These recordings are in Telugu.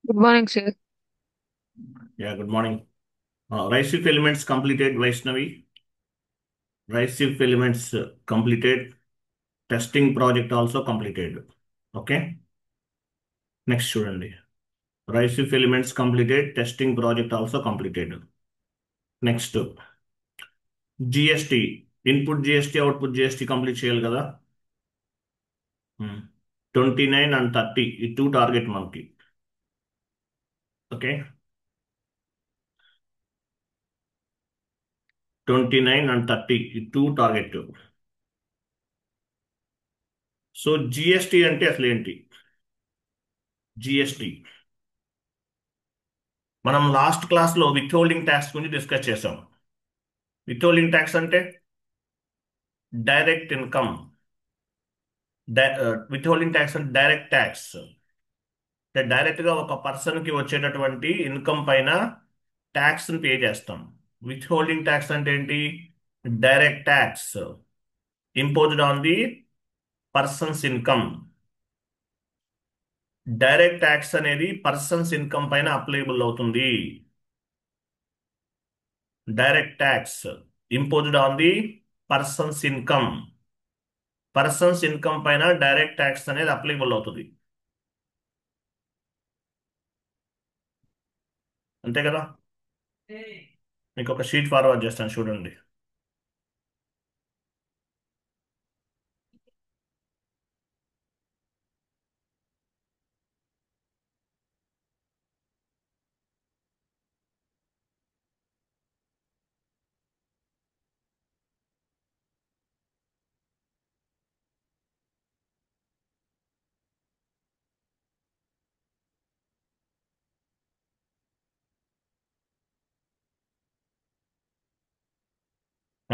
Good morning, sir. Yeah, good morning. Rice elements completed, Vaishnavi. Rice elements completed. Testing project also completed. Okay. Next చూడండి. Rice elements completed. Testing project also completed. Next. GST. Input GST, output GST complete చేయాలి కదా. 29 and 30 ఈ టూ టార్గెట్ మనకి. ఓకే. 29 and 30 ఈ టూ టార్గెట్. సో జిఎస్టి అంటే అసలు ఏంటి? జిఎస్టి మనం లాస్ట్ క్లాస్లో విత్ హోల్డింగ్ ట్యాక్స్ గురించి డిస్కస్ చేసాం. విత్ హోల్డింగ్ ట్యాక్స్ అంటే direct income. With holding tax అంటే డైరెక్ట్ ట్యాక్స్, అంటే డైరెక్ట్ గా ఒక పర్సన్ కి వచ్చేటటువంటి ఇన్కమ్ పైన ట్యాక్స్ ని పే చేస్తాం. విత్ హోల్డింగ్ ట్యాక్స్ అంటే ఏంటి? Direct tax imposed on the persons income. Direct tax అనేది పర్సన్స్ ఇన్కమ్ పైన అప్లైబుల్ అవుతుంది. Direct tax imposed on the persons income. Persons income పైన డైరెక్ట్ ట్యాక్స్ అనేది అప్లికబుల్ అవుతుంది. అంతే కదా. మీకు ఒక షీట్ ఫార్వర్డ్ చేస్తాను చూడండి.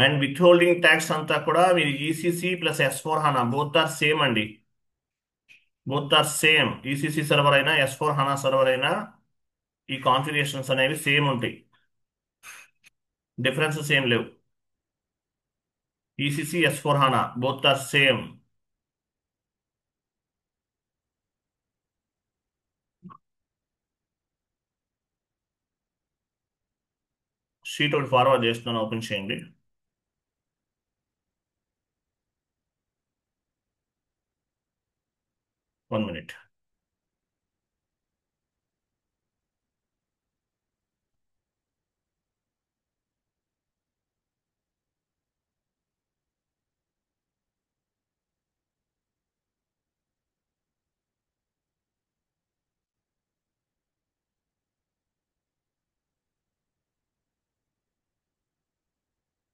అండ్ విత్ హోల్డింగ్ ట్యాక్స్ అంతా కూడా మీరు ECC plus S/4HANA both are same అండి. Both are same. ECC server అయినా S/4HANA సర్వర్ అయినా ఈ కాన్ఫిగరేషన్స్ అనేవి సేమ్ ఉంటాయి. డిఫరెన్సెస్ ఏం లేవు. ECC S/4HANA both are same. Sheet ఒకటి ఫార్వర్డ్ చేస్తున్నాను, ఓపెన్ చేయండి. 1 minute.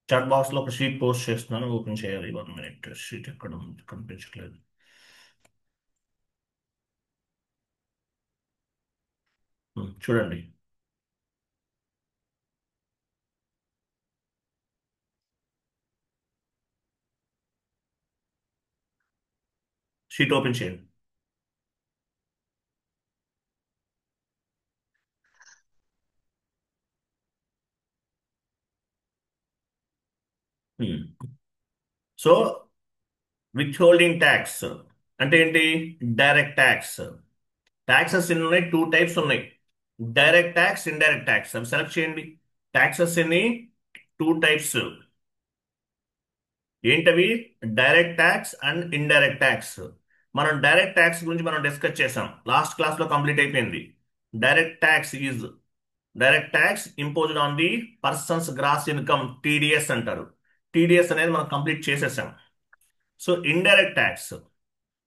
చాట్ బాక్స్ లో ఒక షీట్ పోస్ట్ చేస్తున్నాను, ఓపెన్ చేయాలి. 1 minute. షీట్ ఎక్కడ ఉంది? కనిపించట్లేదు. చూడండి. షీట్ ఓపెన్ చేయండి. సో విత్ హోల్డింగ్ ట్యాక్స్ అంటే ఏంటి? Direct tax. ట్యాక్సెస్ ఎన్ని ఉన్నాయి? టూ టైప్స్ ఉన్నాయి. Direct tax, indirect tax. అవి సెలెక్ట్ చేయండి. ట్యాక్సెస్ ఎన్ని? Two types. ఏంటవి? Direct tax and indirect tax. మనం డైరెక్ట్ ట్యాక్స్ గురించి మనం డిస్కస్ చేసాం, లాస్ట్ క్లాస్ లో కంప్లీట్ అయిపోయింది. Direct tax is direct tax imposed on the person's gross income, TDS అంటారు. టీడీఎస్ అనేది మనం కంప్లీట్ చేసేసాం. So indirect tax.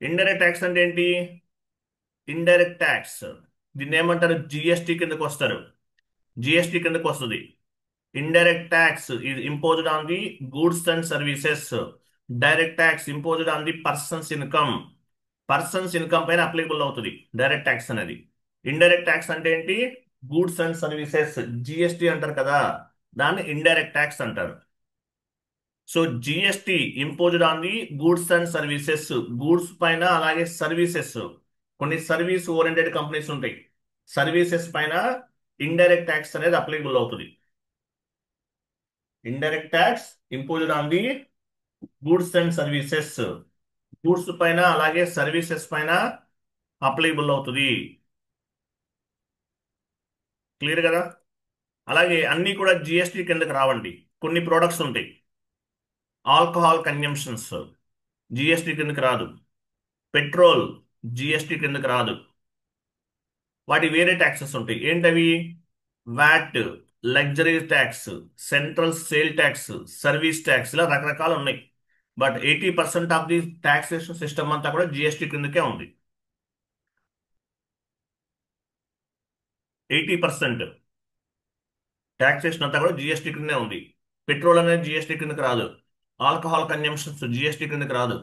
Indirect tax అంటే ఏంటి? ఇండైరెక్ట్ ట్యాక్స్ దీన్ని ఏమంటారు? జిఎస్టి కిందకు వస్తారు. జిఎస్టి కిందకు వస్తుంది. Indirect tax is imposed on the goods and services. Direct tax imposed on the persons income. Persons income పైన అప్లికబుల్ అవుతుంది డైరెక్ట్ ట్యాక్స్ అనేది. ఇండైరెక్ట్ ట్యాక్స్ అంటే ఏంటి? గూడ్స్ అండ్ సర్వీసెస్, జిఎస్టి అంటారు కదా, దాన్ని ఇండైరెక్ట్ ట్యాక్స్ అంటారు. So GST imposed on the goods and services. Goods పైన అలాగే సర్వీసెస్. కొన్ని సర్వీస్ ఓరియంటెడ్ కంపెనీస్ ఉంటాయి. సర్వీసెస్ పైన ఇండైరెక్ట్ ట్యాక్స్ అనేది అప్లికబుల్ అవుతుంది. Indirect tax imposed on the goods and services. Goods పైన అలాగే సర్వీసెస్ పైన అప్లికబుల్ అవుతుంది. క్లియర్ కదా? అలాగే అన్నీ కూడా జిఎస్టీ కిందకి రావండి. కొన్ని ప్రోడక్ట్స్ ఉంటాయి. ఆల్కహాల్ కన్జంప్షన్స్ జిఎస్టీ కిందకి రాదు. పెట్రోల్ జిఎస్టీ కిందకి రాదు. వాటి వేరే ట్యాక్సెస్ ఉంటాయి. ఏంటవి? VAT, luxury tax, central sale tax, service tax, ఇలా రకరకాలు ఉన్నాయి. But 80% of the taxation system అంతా కూడా జిఎస్టీ కిందకే ఉంది. 80% ట్యాక్సేషన్ అంతా కూడా జిఎస్టీ కిందే ఉంది. పెట్రోల్ అనేది జిఎస్టీ కిందకి రాదు. ఆల్కహాల్ కన్జంప్షన్స్ జిఎస్టీ కిందకి రాదు.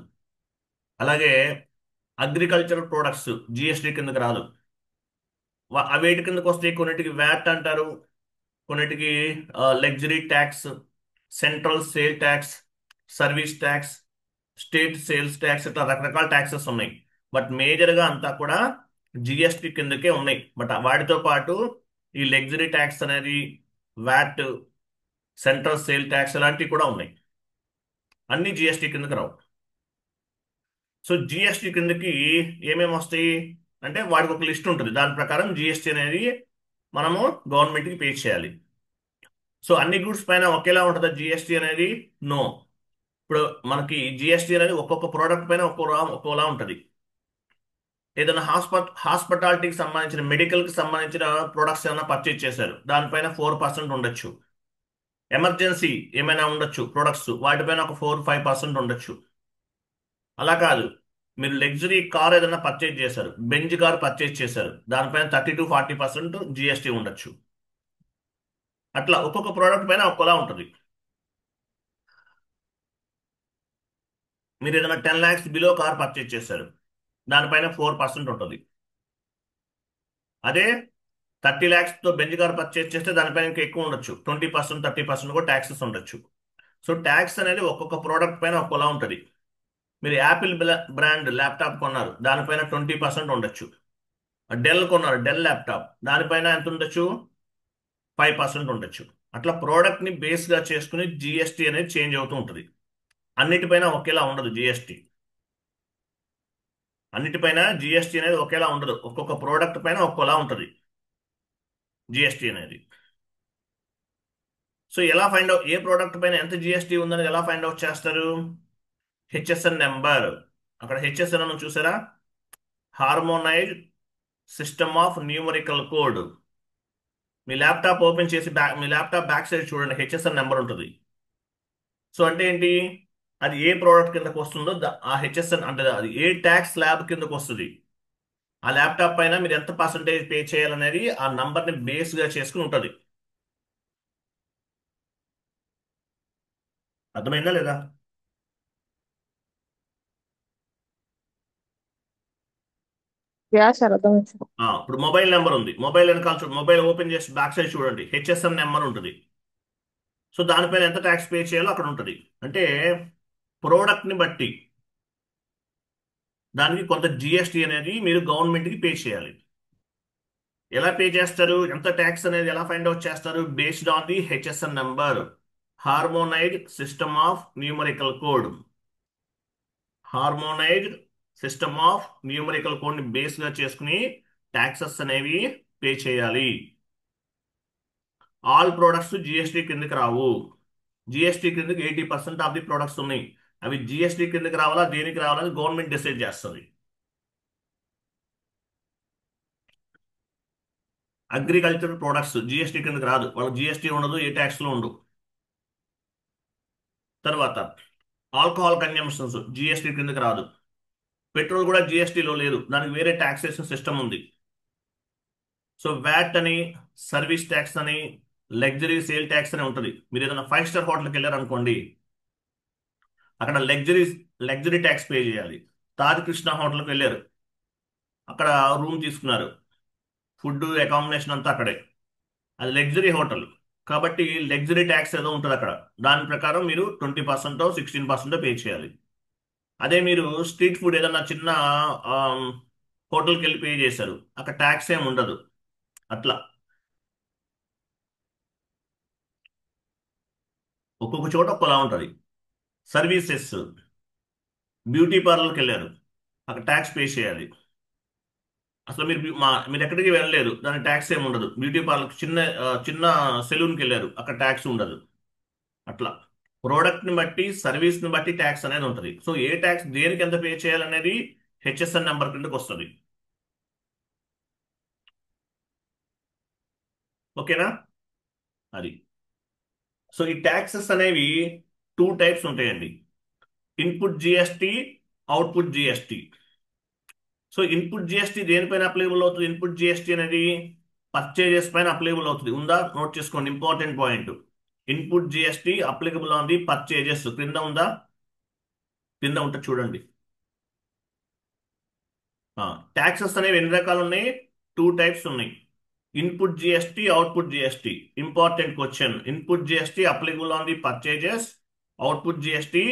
అలాగే అగ్రికల్చర్ ప్రొడక్ట్స్ జిఎస్టీ కిందకి రాదు. అవేటి కిందకి వస్తాయి? కొన్నిటికి వ్యాట్ అంటారు, కొన్నిటికి luxury tax, central sale tax, service tax, state sales tax, ఇట్లా రకరకాల ట్యాక్సెస్ ఉన్నాయి. బట్ మేజర్గా అంతా కూడా జిఎస్టీ కిందకే ఉన్నాయి. బట్ వాటితో పాటు ఈ లగ్జరీ ట్యాక్స్ అనేది, వ్యాట్, సెంట్రల్ సేల్ ట్యాక్స్ ఇలాంటివి కూడా ఉన్నాయి. అన్ని జిఎస్టీ కిందకి రావు. సో జిఎస్టీ కిందకి ఏమేమి వస్తాయి అంటే వాడికి ఒక లిస్ట్ ఉంటుంది. దాని ప్రకారం జిఎస్టీ అనేది మనము గవర్నమెంట్కి పే చేయాలి. సో అన్ని గూడ్స్ పైన ఒకేలా ఉంటుందా జిఎస్టీ అనేది? నో. ఇప్పుడు మనకి జిఎస్టీ అనేది ఒక్కొక్క ప్రోడక్ట్ పైన ఒక్కోలా ఉంటుంది. ఏదైనా హాస్పిటాలిటీకి సంబంధించిన, మెడికల్కి సంబంధించిన ప్రొడక్ట్స్ ఏమైనా పర్చేజ్ చేశారు, దానిపైన 4% ఉండొచ్చు. ఎమర్జెన్సీ ఏమైనా ఉండొచ్చు ప్రొడక్ట్స్, వాటిపైన ఒక 4-5% ఉండొచ్చు. అలా కాదు, మీరు లగ్జరీ కార్ ఏదైనా పర్చేజ్ చేశారు, బెంజ్ కార్ పర్చేజ్ చేశారు, దానిపైన 30-40% జిఎస్టీ ఉండొచ్చు. అట్లా ఒక్కొక్క ప్రోడక్ట్ పైన ఒక్కోలా ఉంటుంది. మీరు ఏదైనా 10 lakhs బిలో కార్ పర్చేజ్ చేశారు, దానిపైన 4% ఉంటుంది. అదే 30 lakhs తో బెంజ్ కార్ పర్చేజ్ చేస్తే దానిపైన ఇంకా ఎక్కువ ఉండొచ్చు, 20%, 30% కూడా ట్యాక్సెస్ ఉండొచ్చు. సో ట్యాక్స్ అనేది ఒక్కొక్క ప్రోడక్ట్ పైన ఒక్కోలా ఉంటుంది. మీరు యాపిల్ బ్రాండ్ ల్యాప్టాప్ కొన్నారు, దానిపైన 20% ఉండొచ్చు. డెల్ కొన్నారు, డెల్ ల్యాప్టాప్, దానిపైన ఎంత ఉండొచ్చు? 5% ఉండొచ్చు. అట్లా ప్రోడక్ట్ ని బేస్ గా చేసుకుని జిఎస్టీ అనేది చేంజ్ అవుతూ ఉంటుంది. అన్నిటిపైన ఒకేలా ఉండదు జిఎస్టీ. అన్నిటిపైన జిఎస్టీ అనేది ఒకేలా ఉండదు. ఒక్కొక్క ప్రోడక్ట్ పైన ఒక్కోలా ఉంటుంది జిఎస్టీ అనేది. సో ఎలా ఫైండ్ అవుట్, ఏ ప్రోడక్ట్ పైన ఎంత జిఎస్టీ ఉందని ఎలా ఫైండ్ అవుట్ చేస్తారు? HSN number. అక్కడ హెచ్ఎస్ఎన్ అని చూసారా? Harmonised system of numerical code. Me laptop open చేసి మీ ల్యాప్టాప్ బ్యాక్ సైడ్ చూడండి, హెచ్ఎస్ఎన్ నెంబర్ ఉంటుంది. సో అంటే ఏంటి? అది ఏ ప్రోడక్ట్ కిందకు వస్తుందో ఆ హెచ్ఎస్ఎన్ అంటే అది ఏ ట్యాక్స్ స్లాబ్ కిందకు వస్తుంది. ఆ ల్యాప్టాప్ పైన మీరు ఎంత పర్సంటేజ్ పే చేయాలనేది ఆ నంబర్ని బేస్ గా చేసుకుని ఉంటుంది. అర్థమైందా లేదా? యా సార్, అర్థమైంది సార్. ఇప్పుడు మొబైల్ నెంబర్ ఉంది, మొబైల్ వెనకాల మొబైల్ ఓపెన్ చేసి బ్యాక్ సైడ్ చూడండి, హెచ్ఎస్ఎన్ నెంబర్ ఉంటుంది. సో దానిపైన ఎంత ట్యాక్స్ పే చేయాలో అక్కడ ఉంటుంది. అంటే ప్రోడక్ట్ ని బట్టి దానికి కొంత జిఎస్టీ అనేది మీరు గవర్నమెంట్కి పే చేయాలి. ఎలా పే చేస్తారు, ఎంత ట్యాక్స్ అనేది ఎలా ఫైండ్ అవుట్ చేస్తారు? Based on the HSN number, harmonised system of numerical code. Harmonised system of numerical code ని బేస్ గా చేసుకుని ట్యాక్సెస్ అనేవి పే చేయాలి. ఆల్ ప్రొడక్ట్స్ జిఎస్టీ కిందకి రావు. జిఎస్టీ కిందకి 80% ఆఫ్ ది ప్రొడక్ట్స్ ఉన్నాయి. అవి జిఎస్టీ కిందకి రావాలా, దేనికి రావాలని గవర్నమెంట్ డిసైడ్ చేస్తుంది. అగ్రికల్చర్ ప్రొడక్ట్స్ జిఎస్టీ కిందకి రాదు, వాళ్ళకి జిఎస్టీ ఉండదు, ఏ ట్యాక్స్ లో ఉండవు. తర్వాత ఆల్కహాల్ కన్జంప్షన్స్ జిఎస్టీ కిందకి రాదు. పెట్రోల్ కూడా జిఎస్టీలో లేదు, దానికి వేరే ట్యాక్సేషన్ సిస్టమ్ ఉంది. సో వ్యాట్ అని, సర్వీస్ ట్యాక్స్ అని, లగ్జరీ సేల్ ట్యాక్స్ అని ఉంటుంది. మీరు ఏదైనా 5 స్టార్ హోటల్కి వెళ్ళారు అనుకోండి, అక్కడ లగ్జరీ ట్యాక్స్ పే చేయాలి. తాజ్ కృష్ణ హోటల్కి వెళ్ళారు, అక్కడ రూమ్ తీసుకున్నారు, ఫుడ్ అకామిడేషన్ అంతా అక్కడే, అది లగ్జరీ హోటల్ కాబట్టి లగ్జరీ ట్యాక్స్ ఏదో ఉంటుంది అక్కడ. దాని ప్రకారం మీరు 20%, 16% పే చేయాలి. అదే మీరు స్ట్రీట్ ఫుడ్ ఏదన్నా చిన్న హోటల్కి వెళ్ళి పే చేశారు, అక్కడ ట్యాక్స్ ఏమి ఉండదు. అట్లా ఒక్కొక్క చోట ఒక్కోలా ఉంటుంది. సర్వీసెస్, బ్యూటీ పార్లర్కి వెళ్ళారు, అక్కడ ట్యాక్స్ పే చేయాలి. అసలు మీరు ఎక్కడికి వెళ్ళలేదు, దాని ట్యాక్స్ ఏమి ఉండదు. బ్యూటీ పార్లర్ చిన్న సెలూన్కి వెళ్ళారు, అక్కడ ట్యాక్స్ ఉండదు. అట్లా ప్రోడక్ట్ ని బట్టి సర్వీస్ ని బట్టి ట్యాక్స్ అనేది ఉంటుంది. సో ఏ ట్యాక్స్ దేనికి ఎంత పే చేయాలనేది హెచ్ఎస్ఎన్ నెంబర్ కిందకి వస్తుంది. ఓకేనా? అది. సో ఈ ట్యాక్సెస్ అనేవి టూ టైప్స్ ఉంటాయండి. Input GST, output GST. So input GST దేనిపైన అప్లికబుల్ అవుతుంది? ఇన్పుట్ జిఎస్టి అనేది పర్చేజెస్ పైన అప్లికబుల్ అవుతుంది. ఉందా? నోట్ చేసుకోండి, important point. Input GST applicable on the purchases. క్రింద ఉందా? క్రింద ఉంటే చూడండి. ట్యాక్సెస్ అనేవి ఎన్ని రకాలు ఉన్నాయి? టూ టైప్స్ ఉన్నాయి. Input GST, output GST. Important question. Input GST applicable on the purchases, output GST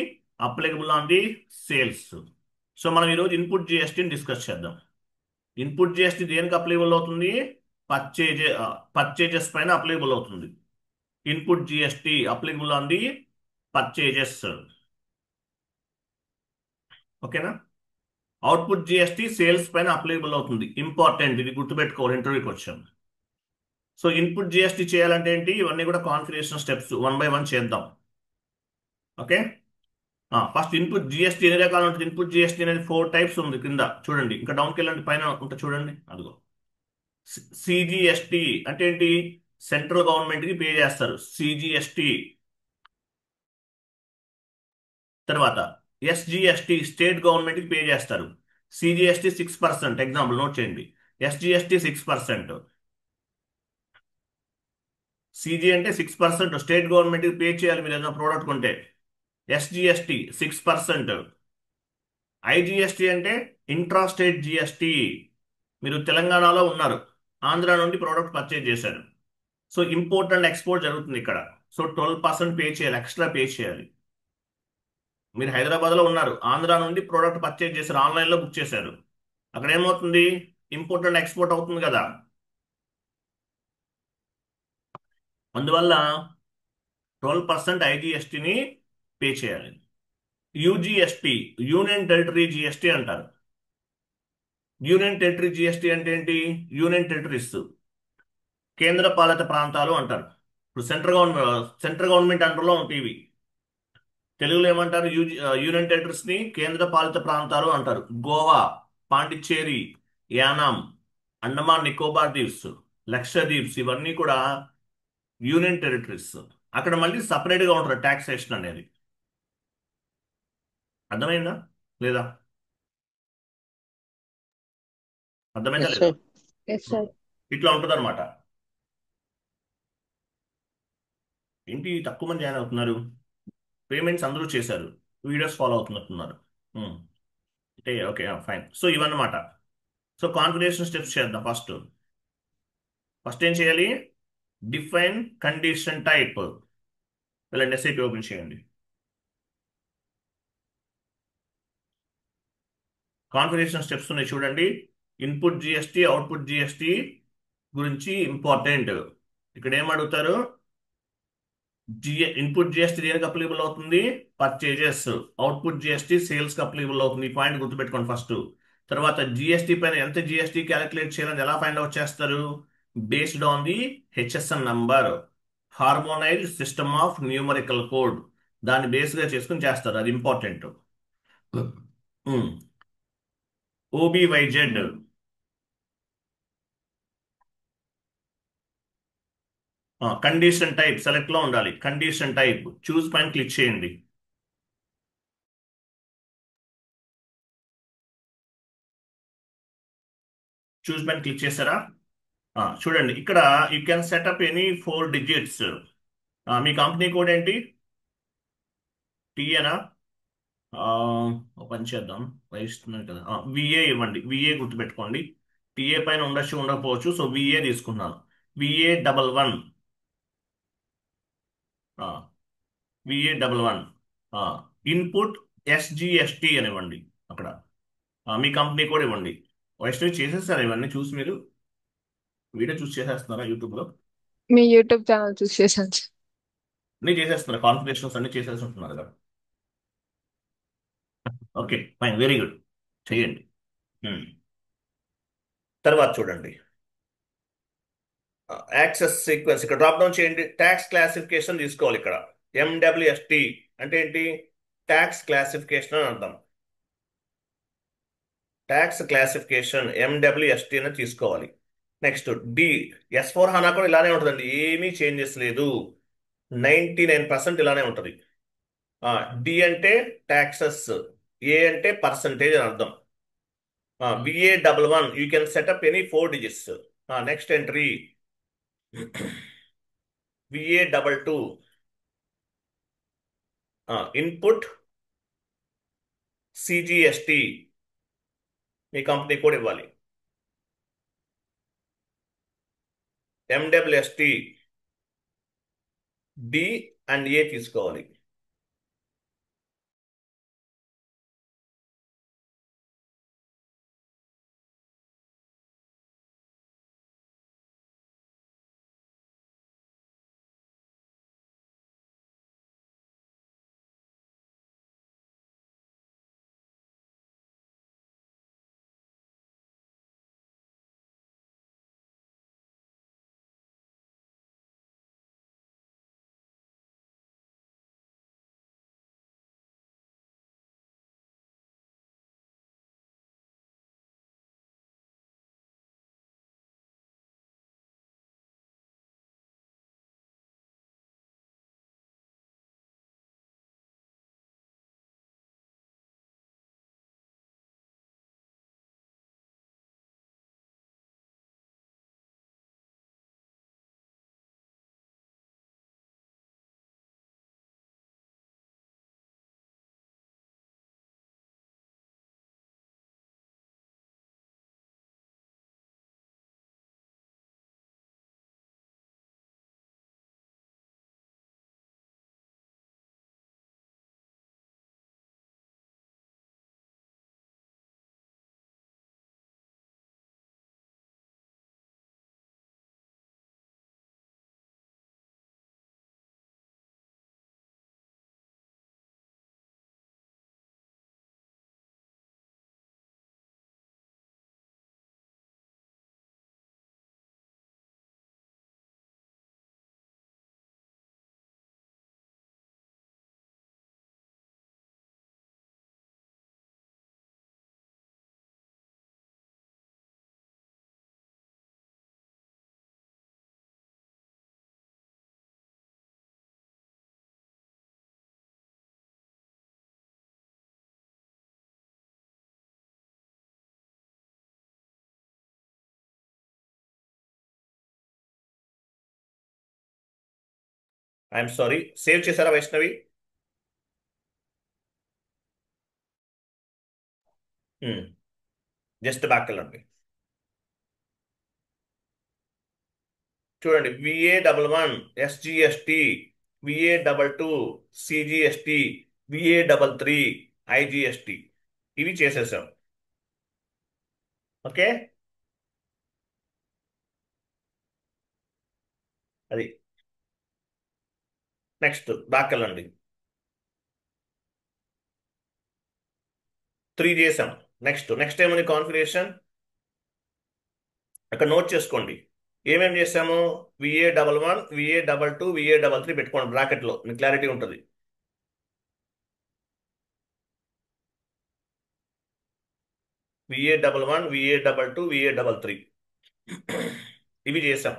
applicable on the sales. So మనం ఈరోజు ఇన్పుట్ జిఎస్టిని డిస్కస్ చేద్దాం. ఇన్పుట్ జిఎస్టి దేనికి అప్లికబుల్ అవుతుంది? పర్చేజ్ పర్చేజెస్ పైన అప్లికబుల్ అవుతుంది. Input GST applicable on the purchases. ఓకేనా? అవుట్పుట్ జిఎస్టి సేల్స్ పైన అప్లికబుల్ అవుతుంది. ఇంపార్టెంట్, ఇది గుర్తుపెట్టుకోవాలి, ఇంటర్వ్యూకి వచ్చాం. సో ఇన్పుట్ జిఎస్టి చేయాలంటే ఏంటి? ఇవన్నీ కూడా configuration steps, one by one చేద్దాం. ఓకే. ఫస్ట్ ఇన్పుట్ జిఎస్టి ఎన్ని రకాలు ఉంటుంది? ఇన్పుట్ జిఎస్టి అనేది ఫోర్ టైప్స్ ఉంది. కింద చూడండి, ఇంకా డౌన్కి వెళ్ళండి, పైన ఉంటే చూడండి, అదిగో. సిజిఎస్టి అంటే ఏంటి? సెంట్రల్ గవర్నమెంట్ కి పే చేస్తారు, సిజిఎస్టి. తర్వాత ఎస్జిఎస్టి స్టేట్ గవర్నమెంట్ కి పే చేస్తారు. సిజిఎస్టి 6%, ఎగ్జాంపుల్ నోట్ చేయండి. ఎస్జిఎస్టి 6%. సిజి అంటే 6% స్టేట్ గవర్నమెంట్ కి పే చేయాలి మీరు ఏదైనా ప్రోడక్ట్ కొంటే. ఎస్జిఎస్టి 6%. ఐజిఎస్టి అంటే ఇంట్రా స్టేట్ జిఎస్టి. మీరు తెలంగాణలో ఉన్నారు, ఆంధ్ర నుండి ప్రోడక్ట్ పర్చేజ్ చేశారు. సో ఇంపోర్ట్ అండ్ ఎక్స్పోర్ట్ జరుగుతుంది ఇక్కడ. సో 12% పే చేయాలి, ఎక్స్ట్రా పే చేయాలి. మీరు హైదరాబాద్లో ఉన్నారు, ఆంధ్ర నుండి ప్రోడక్ట్ పర్చేజ్ చేశారు, ఆన్లైన్లో బుక్ చేశారు. అక్కడ ఏమవుతుంది? ఇంపోర్ట్ అండ్ ఎక్స్పోర్ట్ అవుతుంది కదా. అందువల్ల 12% ఐజిఎస్టిని పే చేయాలి. యూజిఎస్టి యూనియన్ టెరిటరీ జిఎస్టి అంటారు. యూనియన్ టెరిటరీ జిఎస్టి అంటే ఏంటి? యూనియన్ టెరిటరీస్ కేంద్ర పాలిత ప్రాంతాలు అంటారు. ఇప్పుడు సెంట్రల్ గవర్నమెంట్ అండర్లో ఉంటాయి ఇవి. తెలుగులో ఏమంటారు? యూనియన్ టెరిటరీస్ ని కేంద్ర పాలిత ప్రాంతాలు అంటారు. గోవా, పాండిచ్చేరి, యానాం, అండమాన్ నికోబార్ దీవ్స్, లక్షద్వీప్స్, ఇవన్నీ కూడా యూనియన్ టెరిటరీస్. అక్కడ మళ్ళీ సపరేట్ గా ఉంటారు ట్యాక్సేషన్ అనేది. అర్థమైందా లేదా? అర్థమైందా ఎస్ లేదా? సార్. ఎస్ ఉం. సార్. ఇట్లా ఉంటుంది అనమాట. ఏంటి తక్కువ మంది జాయిన్ అవుతున్నారు? పేమెంట్స్ అందరూ చేశారు, వీడియోస్ ఫాలో అవుతున్నట్టున్నారు. ఉం. అంటే ఓకే, ఫైన్. సో ఇవన్నమాట. సో కాన్ఫిగరేషన్ స్టెప్స్ చేద్దాం. ఫస్ట్ ఫస్ట్ ఏం చేయాలి? Define condition type. వెళ్ళండి, ఎస్ఐపి ఓపెన్ చేయండి. కాన్ఫిగరేషన్ స్టెప్స్ ఉన్నాయి చూడండి. ఇన్పుట్ జిఎస్టి, అవుట్పుట్ జిఎస్టి గురించి ఇంపార్టెంట్. ఇక్కడ ఏం అడుగుతారు? ఇన్పుట్ జిఎస్టి దేనికి అప్లికబుల్ అవుతుంది? పర్చేజెస్. అవుట్పుట్ జిఎస్టి సేల్స్ కి అప్లికబుల్ అవుతుంది. ఈ పాయింట్ గుర్తుపెట్టుకోండి ఫస్ట్. తర్వాత జిఎస్టి పైన ఎంత జిఎస్టి క్యాలిక్యులేట్ చేయాలని ఎలా ఫైండ్ అవుట్ చేస్తారు? Based on the HSN number, harmonised system of numerical code. దాన్ని బేస్ గా చేసుకుని చేస్తారు, అది ఇంపార్టెంట్. ఓబివైజెడ్. కండిషన్ టైప్ సెలెక్ట్ లో ఉండాలి. కండిషన్ టైప్ చూస్ పైన క్లిక్ చేయండి. చూస్ పైన క్లిక్ చేశారా? చూడండి ఇక్కడ, you can set up any 4 digits. Me company code ఏంటి? టీఏనా? ఒక పని చేద్దాం, ఇస్తున్నారు కదా, విఏ ఇవ్వండి. విఏ గుర్తుపెట్టుకోండి. టీఏ పైన ఉండొచ్చు ఉండకపోవచ్చు, సో విఏ తీసుకున్నాను. VA11. VA11. ఇన్పుట్ SGST అని ఇవ్వండి అక్కడ. మీ కంపెనీ కూడా ఇవ్వండి. వైష్ణవి చేసేస్తారా ఇవన్నీ చూసి? మీరు వీడియో చూసి చేసేస్తున్నారా యూట్యూబ్లో? మీ యూట్యూబ్ ఛానల్ చూస్ చేశాను సార్. అన్ని చేసేస్తున్నారు, కాన్ఫిగరేషన్స్ అన్ని చేసేసి ఉంటున్నారు కదా. Okay, fine, very good. చెయ్యండి. తర్వాత చూడండి, యాక్సెస్ సీక్వెన్స్ ఇక్కడ డ్రాప్ డౌన్ చేయండి. ట్యాక్స్ క్లాసిఫికేషన్ తీసుకోవాలి ఇక్కడ. ఎండబ్ల్యూఎస్టి అంటే ఏంటి? ట్యాక్స్ క్లాసిఫికేషన్ అని అర్థం. ట్యాక్స్ క్లాసిఫికేషన్ ఎండబ్ల్యూఎస్టి అని తీసుకోవాలి. నెక్స్ట్ డి, S/4HANA కూడా ఇలానే ఉంటుందండి, ఏమీ చేంజెస్ లేదు. 99% ఇలానే ఉంటుంది. డి అంటే ట్యాక్సెస్, ఏ అంటే పర్సంటేజ్ అని అర్థం. VA11 you can set up any 4 digits. Next entry VA22, input CGST, me company code ఇవ్వాలి. MWST, డి అండ్ ఏ తీసుకోవాలి. ఐఎమ్ సారీ, సేవ్ చేశారా వైష్ణవి? జస్ట్ బ్యాక్ వెళ్ళండి. చూడండి, VA11 SGST, VA22 CGST, VA33 IGST, ఇవి చేసేసాం. ఓకే, అది. నెక్స్ట్ బ్యాక్ వెళ్ళండి. 3 చేసాం. నెక్స్ట్ ఏముంది? కాన్ఫిగరేషన్. అక్కడ నోట్ చేసుకోండి ఏమేమి చేసాము. VA11, VA22, VA33 పెట్టుకోండి బ్రాకెట్లో, మీకు క్లారిటీ ఉంటుంది. VA11, VA22, VA33 ఇవి చేసాం.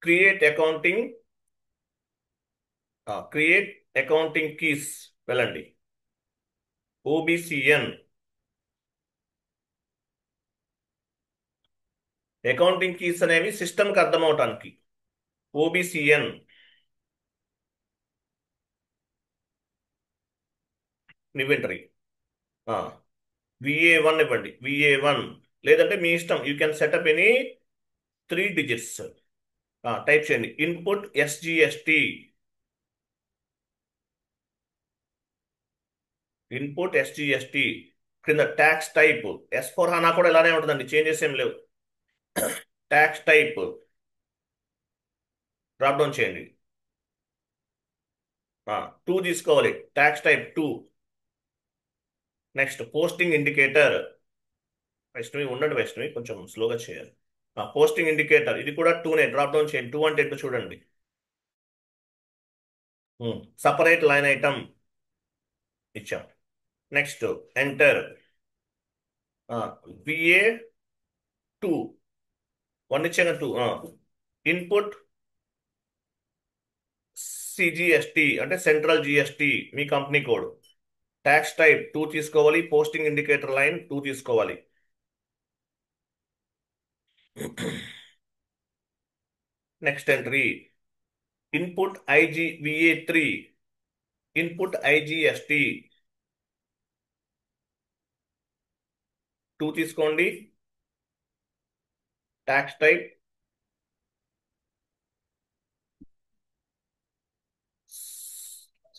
Create accounting, create accounting keys వెళ్ళండి. OBCN, అకౌంటింగ్ కీస్ అనేవి సిస్టమ్కి అర్థం అవటానికి. OBCN, inventory. VA1 ఇవ్వండి, VA1, లేదంటే మీ ఇష్టం, you can set up any 3 digits. Type చేయండి. Input SGST, input SGST. క్రింద ట్యాక్స్ టైప్, S/4HANA కూడా ఇలానే ఉంటుందండి, చేంజెస్ ఏం లేవు. ట్యాక్స్ టైప్ డ్రాప్ డౌన్ చేయండి. 2 తీసుకోవాలి, tax type 2. Next posting indicator, Vaishnavi ఉండండి, వైష్ణవి కొంచెం స్లోగా చేయాలి. పోస్టింగ్ ఇండికేటర్ ఇది కూడా టూనే, డ్రాప్ డౌన్ చేయండి. టూ అంటే ఏంటో చూడండి. సపరేట్ లైన్ ఐటమ్ ఇచ్చాం. నెక్స్ట్ ఎంటర్ VA2 వన్ ఇచ్చాను, టూ. ఇన్పుట్ CGST అంటే సెంట్రల్ GST, మీ company code. Tax type two తీసుకోవాలి. పోస్టింగ్ ఇండికేటర్ లైన్ టూ తీసుకోవాలి. Next entry input VA3, input IGST two తీసుకోండి. Tax type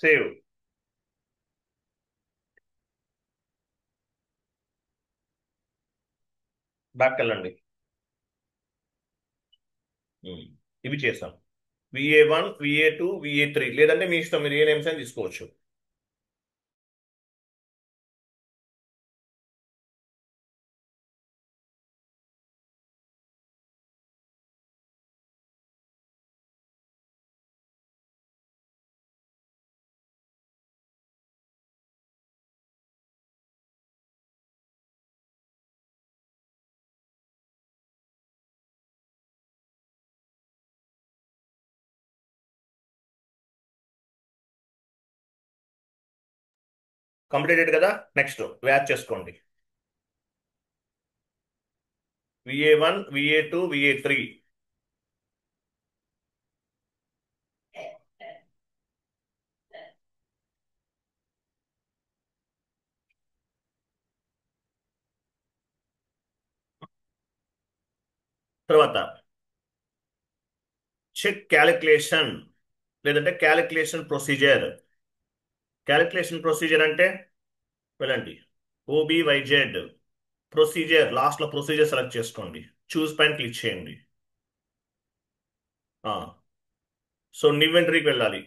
save. బ్యాక్ వెళ్ళండి. ఉమ్, ఇవి చేసాం. VA1, VA2, VA3, లేదంటే మీ ఇష్టం, మీరు ఏ నేమ్స్ అని తీసుకోవచ్చు. కంప్లీటెడ్ కదా. నెక్స్ట్ వ్యాచ్ చేసుకోండి. VA1, VA2, VA3. తర్వాత చెక్ క్యాలిక్యులేషన్, లేదంటే క్యాలిక్యులేషన్ ప్రొసీజర్. క్యాలిక్యులేషన్ ప్రొసీజర్ అంటే వెళ్ళండి, OBYZ ప్రొసీజర్, లాస్ట్ లో ప్రొసీజర్ సెలెక్ట్ చేసుకోండి. చూస్ పైన క్లిక్ చేయండి. సో ఇన్వెంటరీకి వెళ్ళాలి.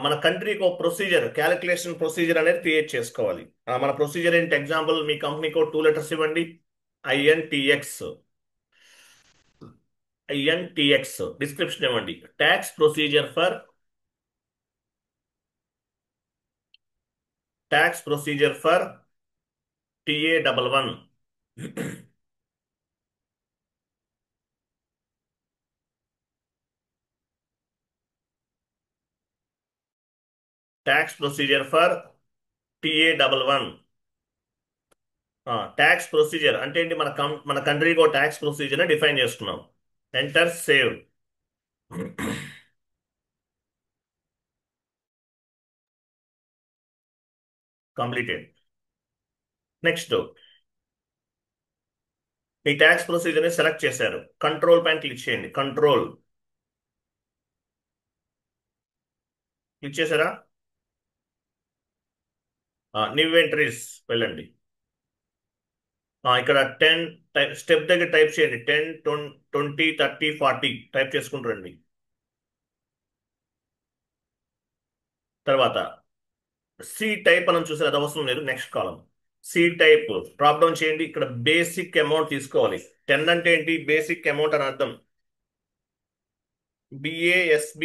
మన కంట్రీకి ఒక ప్రొసీజర్, క్యాలిక్యులేషన్ ప్రొసీజర్ అనేది క్రియేట్ చేసుకోవాలి. మన ప్రొసీజర్ ఏంటి? ఎగ్జాంపుల్, మీ కంపెనీకి ఒక టూ లెటర్స్ ఇవ్వండి. INTX. డిస్క్రిప్షన్ ఇవ్వండి. Tax procedure for TA11. Tax procedure for TA11. Tax procedure అంటే ఏంటి? మన కంట్రీకి ఒక ట్యాక్స్ ప్రొసీజర్ డిఫైన్ చేసుకున్నాం. Enter, save. కంప్లీటెడ్. నెక్స్ట్ మీ ట్యాక్స్ ప్రొసీజర్ ని సెలెక్ట్ చేశారు. కంట్రోల్ పైన క్లిక్ చేయండి. కంట్రోల్ క్లిక్ చేశారా? న్యూ ఎంట్రీస్ వెళ్ళండి. ఇక్కడ 10 స్టెప్ దగ్గర టైప్ చేయండి. 10, 20, 30, 40 టైప్ చేసుకుంటూ రండి. తర్వాత సి టైప్ మనం చూసారు, అది అవసరం లేదు. నెక్స్ట్ కాలం సి టైప్ డ్రాప్ డౌన్ చేయండి. ఇక్కడ బేసిక్ అమౌంట్ తీసుకోవాలి. 10 అంటే ఏంటి? బేసిక్ అమౌంట్ అని అర్థం. BASB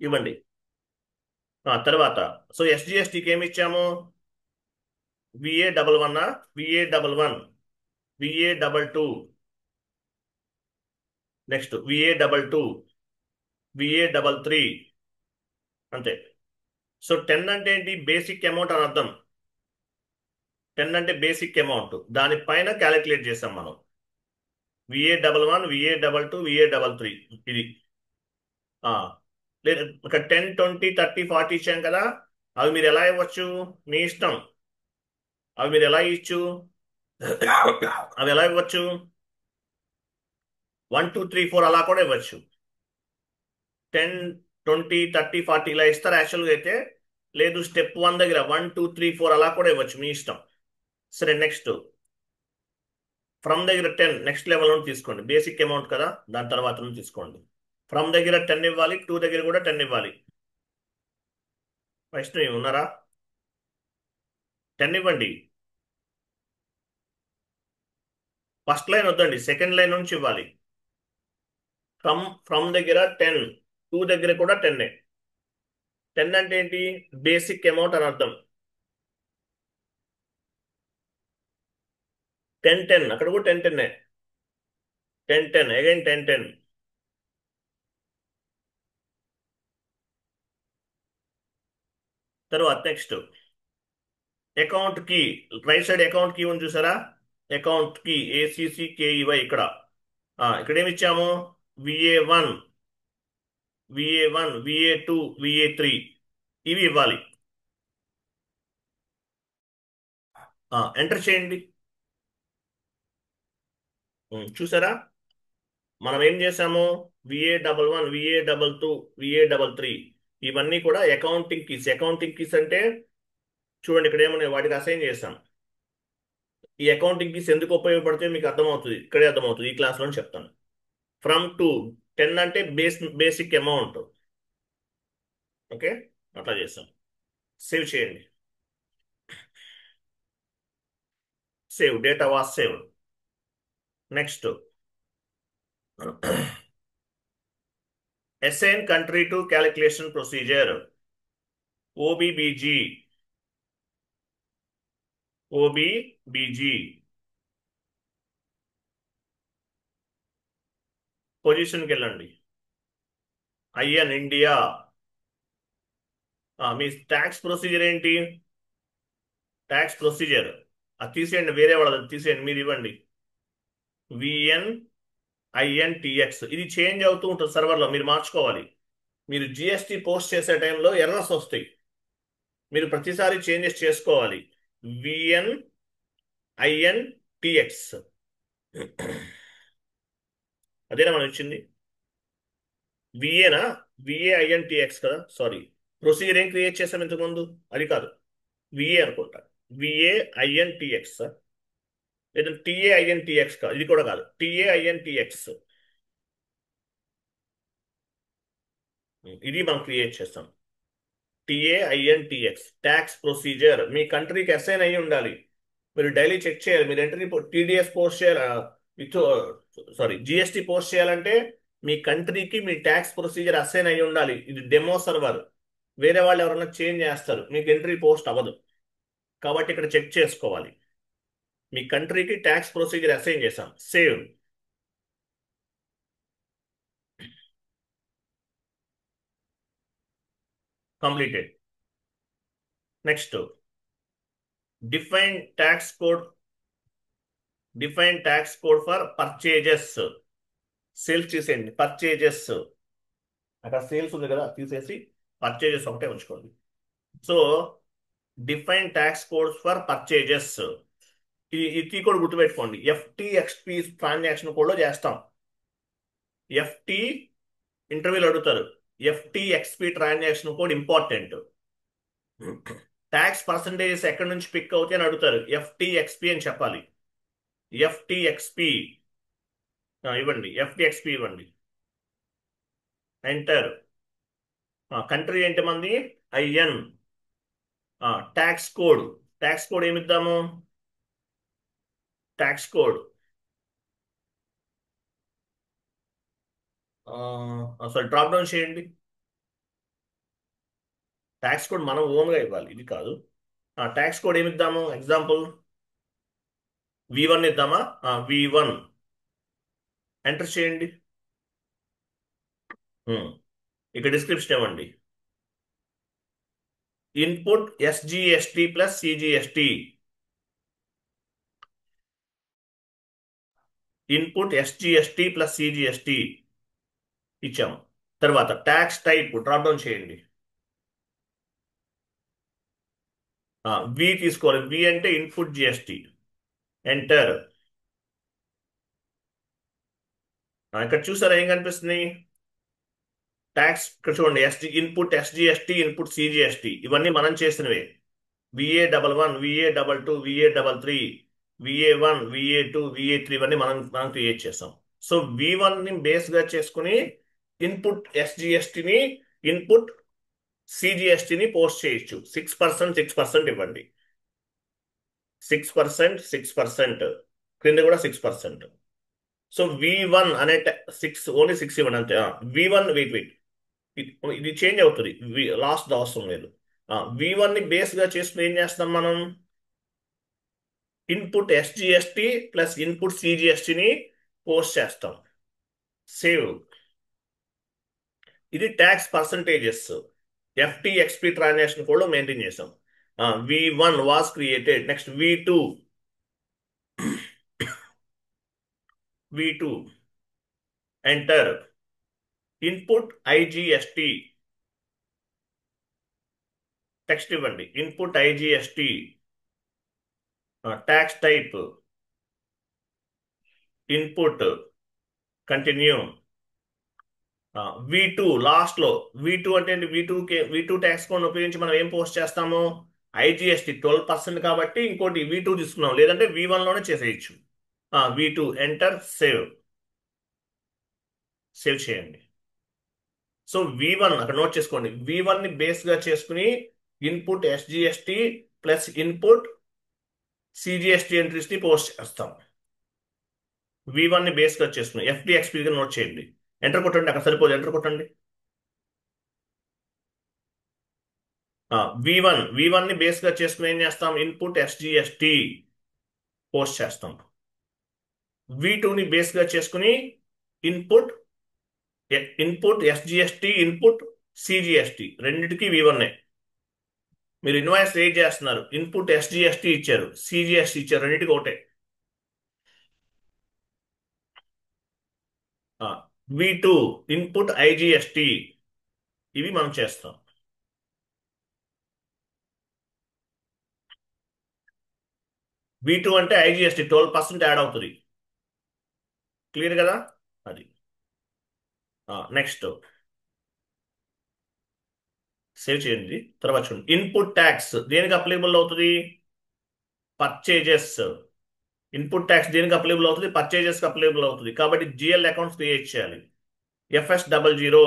ఇవ్వండి. తర్వాత సో SGSTకి ఏమి ఇచ్చాము? VA11, VA11, VA22, next VA22, VA33, అంతే. సో 10 అంటే ఏంటి? బేసిక్ అమౌంట్ అని అర్థం. 10 అంటే బేసిక్ అమౌంట్, దానిపైన క్యాలిక్యులేట్ చేసాం మనం. VA11, VA22, VA33 ఇది. ఆ, లేదు ఇక్కడ 10, 20, 30, 40 ఇచ్చాం కదా. అవి మీరు ఎలా ఇవ్వచ్చు? మీ ఇష్టం. అవి మీరు ఎలా ఇచ్చు? అవి ఎలా ఇవ్వచ్చు? 1, 2, 3, 4 అలా కూడా ఇవ్వచ్చు. 10, 20, 30, 40 ఇలా ఇస్తారు యాక్చువల్గా అయితే. లేదు, స్టెప్ 1 దగ్గర 1, 2, 3, 4 అలా కూడా ఇవ్వచ్చు, మీ ఇష్టం. సరే, నెక్స్ట్ ఫ్రమ్ దగ్గర 10 నెక్స్ట్ లెవెల్ నుండి తీసుకోండి. బేసిక్ అమౌంట్ కదా, దాని తర్వాత నుండి తీసుకోండి. ఫ్రమ్ దగ్గర 10 ఇవ్వాలి, 2 దగ్గర కూడా 10 ఇవ్వాలి. వైష్ణవి ఉన్నారా? 10 ఇవ్వండి. ఫస్ట్ లైన్ వద్దండి, సెకండ్ లైన్ నుంచి ఇవ్వాలి. ఫ్రమ్ దగ్గర 10, టూ దగ్గర కూడా 10. 10 అంటే ఏంటి? బేసిక్ అమౌంట్ అని అర్థం. 10 10 అక్కడ కూడా 10 10. 10 10 అగైన్ 10 10. తర్వాత next account key. Right side account key ఉంది చూసారా? అకౌంట్ కీ ACCKEY ఇక్కడ. ఇక్కడ ఏమి ఇచ్చాము? VA1, VA1, VA2, VA3 ఇవి ఇవ్వాలి. ఎంటర్ చేయండి. చూసారా? మనం ఏం చేసాము? VA11, VA22, VA33 ఇవన్నీ కూడా అకౌంటింగ్ కీస్. అకౌంటింగ్ కీస్ అంటే చూడండి ఇక్కడ ఏమన్నా వాటికి అసైన్ చేస్తాం. ఈ అకౌంటింగ్ కీస్ ఎందుకు ఉపయోగపడితే మీకు అర్థమవుతుంది, ఇక్కడే అర్థమవుతుంది, ఈ క్లాస్లో చెప్తాను. ఫ్రమ్ టు 10 అంటే బేసిక్ అమౌంట్. ఓకే, అట్లా చేస్తాం. సేవ్ చేయండి. Save, data was save. Next assign country to calculation procedure. OBBG. OBBG పొజిషన్కి వెళ్ళండి. IN India. Me tax procedure ఏంటి? ట్యాక్స్ ప్రొసీజర్ అది తీసేయండి, వేరే వాళ్ళది తీసేయండి, మీరు ఇవ్వండి. VNINTX. ఇది చేంజ్ అవుతూ ఉంటుంది సర్వర్లో, మీరు మార్చుకోవాలి. మీరు GST పోస్ట్ చేసే టైంలో ఎర్రర్స్ వస్తాయి, మీరు ప్రతిసారి చేంజెస్ చేసుకోవాలి. VNINTX అదేనా మనం ఇచ్చింది? విఏనా? VAINTX కదా, సారీ. ప్రొసీజర్ ఏం క్రియేట్ చేసాం ఇంతకుముందు? అది కాదు, విఏ అనుకుంటా. VAINTX లేదా TAINTX కాదు, ఇది కూడా కాదు, TAINTX. ఇది మనం క్రియేట్ చేస్తాం. TAINTX ట్యాక్స్ ప్రొసీజర్ మీ కంట్రీకి అసైన్ అయ్యి ఉండాలి. మీరు డైలీ చెక్ చేయాలి. మీరు ఎంట్రీ TDS పోస్ట్ చేయాలి, సారీ GST పోస్ట్ చేయాలంటే మీ కంట్రీకి మీ ట్యాక్స్ ప్రొసీజర్ అసైన్ అయ్యి ఉండాలి. ఇది డెమో సర్వర్, వేరే వాళ్ళు ఎవరైనా చేంజ్ చేస్తారు, మీకు ఎంట్రీ పోస్ట్ అవ్వదు. కాబట్టి ఇక్కడ చెక్ చేసుకోవాలి. మీ కంట్రీకి ట్యాక్స్ ప్రొసీజర్ అసైన్ చేసాం. Save. Completed. Next define tax code. Define tax code for purchases. Sales తీసేయండి, పర్చేజెస్. అక్కడ సేల్స్ ఉంది కదా, తీసేసి పర్చేజెస్ ఒకటే ఉంచుకోండి. So define tax codes for purchases. ఇది కూడా గుర్తుపెట్టుకోండి. FTXP ట్రాన్సాక్షన్ కోడ్లో చేస్తాం. FT ఇంటర్వ్యూలు అడుగుతారు. FTXP transaction code important. Tax percentages ఎక్కడి నుంచి పిక్ అవుతాయి అని అడుగుతారు. FTXP అని చెప్పాలి. FTXP ఇవ్వండి, FTXP ఇవ్వండి. ఎంటర్. కంట్రీ ఏంటి మంది? IN. Tax code. Tax code ఏమిద్దాము? Tax code sorry, drop down చేయండి. ట్యాక్స్ కోడ్ మనం ఓన్గా ఇవ్వాలి, ఇది కాదు. ట్యాక్స్ కోడ్ ఏమిద్దాము? ఎగ్జాంపుల్ V1 ఇద్దామా? V1 ఎంటర్ చేయండి. ఇక్కడ డిస్క్రిప్షన్ ఇవ్వండి. Input SGST plus CGST. Input SGST plus CGST ఇచ్చాము. తర్వాత ట్యాక్స్ టైప్ డ్రాప్ డౌన్ చేయండి. V తీసుకోవాలి. V అంటే ఇన్పుట్ GST. ఎంటర్. ఇక్కడ చూసారా ఏం కనిపిస్తుంది? ట్యాక్స్ ఇక్కడ చూడండి. ఇన్పుట్ SGST, ఇన్పుట్ CGST ఇవన్నీ మనం చేసినవే. VA11, VA22, VA33, VA1, VA2, VA3 ఇవన్నీ మనం క్రియేట్ చేస్తాం. సో V1 ని బేస్ గా చేసుకుని ఇన్పుట్ SGST ని, ఇన్పుట్ సిజిఎస్టిని పోస్ట్ చేయొచ్చు. 6%, 6% ఇవ్వండి. 6%, 6%, క్రింద కూడా 6%. సో V1 అనే 6, ఓన్లీ 6 ఇవ్వండి అంతే. V1, వెయిట్ వెయిట్, ఇది చేంజ్ అవుతుంది, లాస్ట్ అవసరం లేదు. V1 ని బేస్ గా చేసుకుని ఏం చేస్తాం మనం? ఇన్పుట్ ఎస్జిఎస్టి ప్లస్ ఇన్పుట్ సిజిఎస్టిని పోస్ట్ చేస్తాం. సేవ్. ఇది ట్యాక్స్ పర్సంటేజెస్. ఎఫ్టిఎక్స్పి ట్రాన్సాక్షన్ కూడా మెయింటైన్ చేసాం. V1 was created. Next V2. V2 enter input IGST. Text ఇవ్వండి. Input IGST, tax type input, continue. V2 last లో. V2 అంటే V2 ట్యాక్స్ కోడ్ ఉపయోగించి మనం ఏం పోస్ట్ చేస్తాము? ఐజిఎస్టి 12% కాబట్టి ఇంకోటి V2 తీసుకున్నాం, లేదంటే V1 లోనే చేసేయచ్చు. V2 enter, save. సేవ్ చేయండి. సో V1 అక్కడ నోట్ చేసుకోండి. V1 ని బేస్ గా చేసుకుని input SGST plus input CGST entries ని పోస్ట్ చేస్తాం. V1 ని బేస్ గా చేసుకుని ఎఫ్డిఎక్స్పి గా నోట్ చేయండి. ఎంటర్ కొట్టండి, అక్కడ సరిపోదు, ఎంటర్ కొట్టండి. V1 ని బేస్ గా చేసుకుని ఏం చేస్తాం? ఇన్పుట్ ఎస్జిఎస్టి పోస్ట్ చేస్తాం. V2 ని బేస్ గా చేసుకుని input input SGST, input CGST, రెండింటికి V1. మీరు ఇన్వాయిస్ రేజ్ చేస్తున్నారు, ఇన్పుట్ ఎస్జిఎస్టి ఇచ్చారు, సిజిఎస్టి ఇచ్చారు, రెండింటికి ఒకటే. V2 ఇన్పుట్ ఐజిఎస్టి, ఇవి మనం చేస్తాం. V2 అంటే ఐజిఎస్టి 12% యాడ్ అవుతుంది. క్లియర్ కదా? అది. నెక్స్ట్ సేవ్ చేయండి. తర్వాత చూడండి, ఇన్పుట్ ట్యాక్స్ దేనికి అప్లికబుల్ అవుతుంది? పర్చేజెస్. ఇన్పుట్ ట్యాక్స్ దేనికి అప్లికబుల్ అవుతుంది? పర్చేజెస్ కి అప్లికబుల్ అవుతుంది. కాబట్టి జిఎల్ అకౌంట్స్ క్రియేట్ చేయాలి. FS00.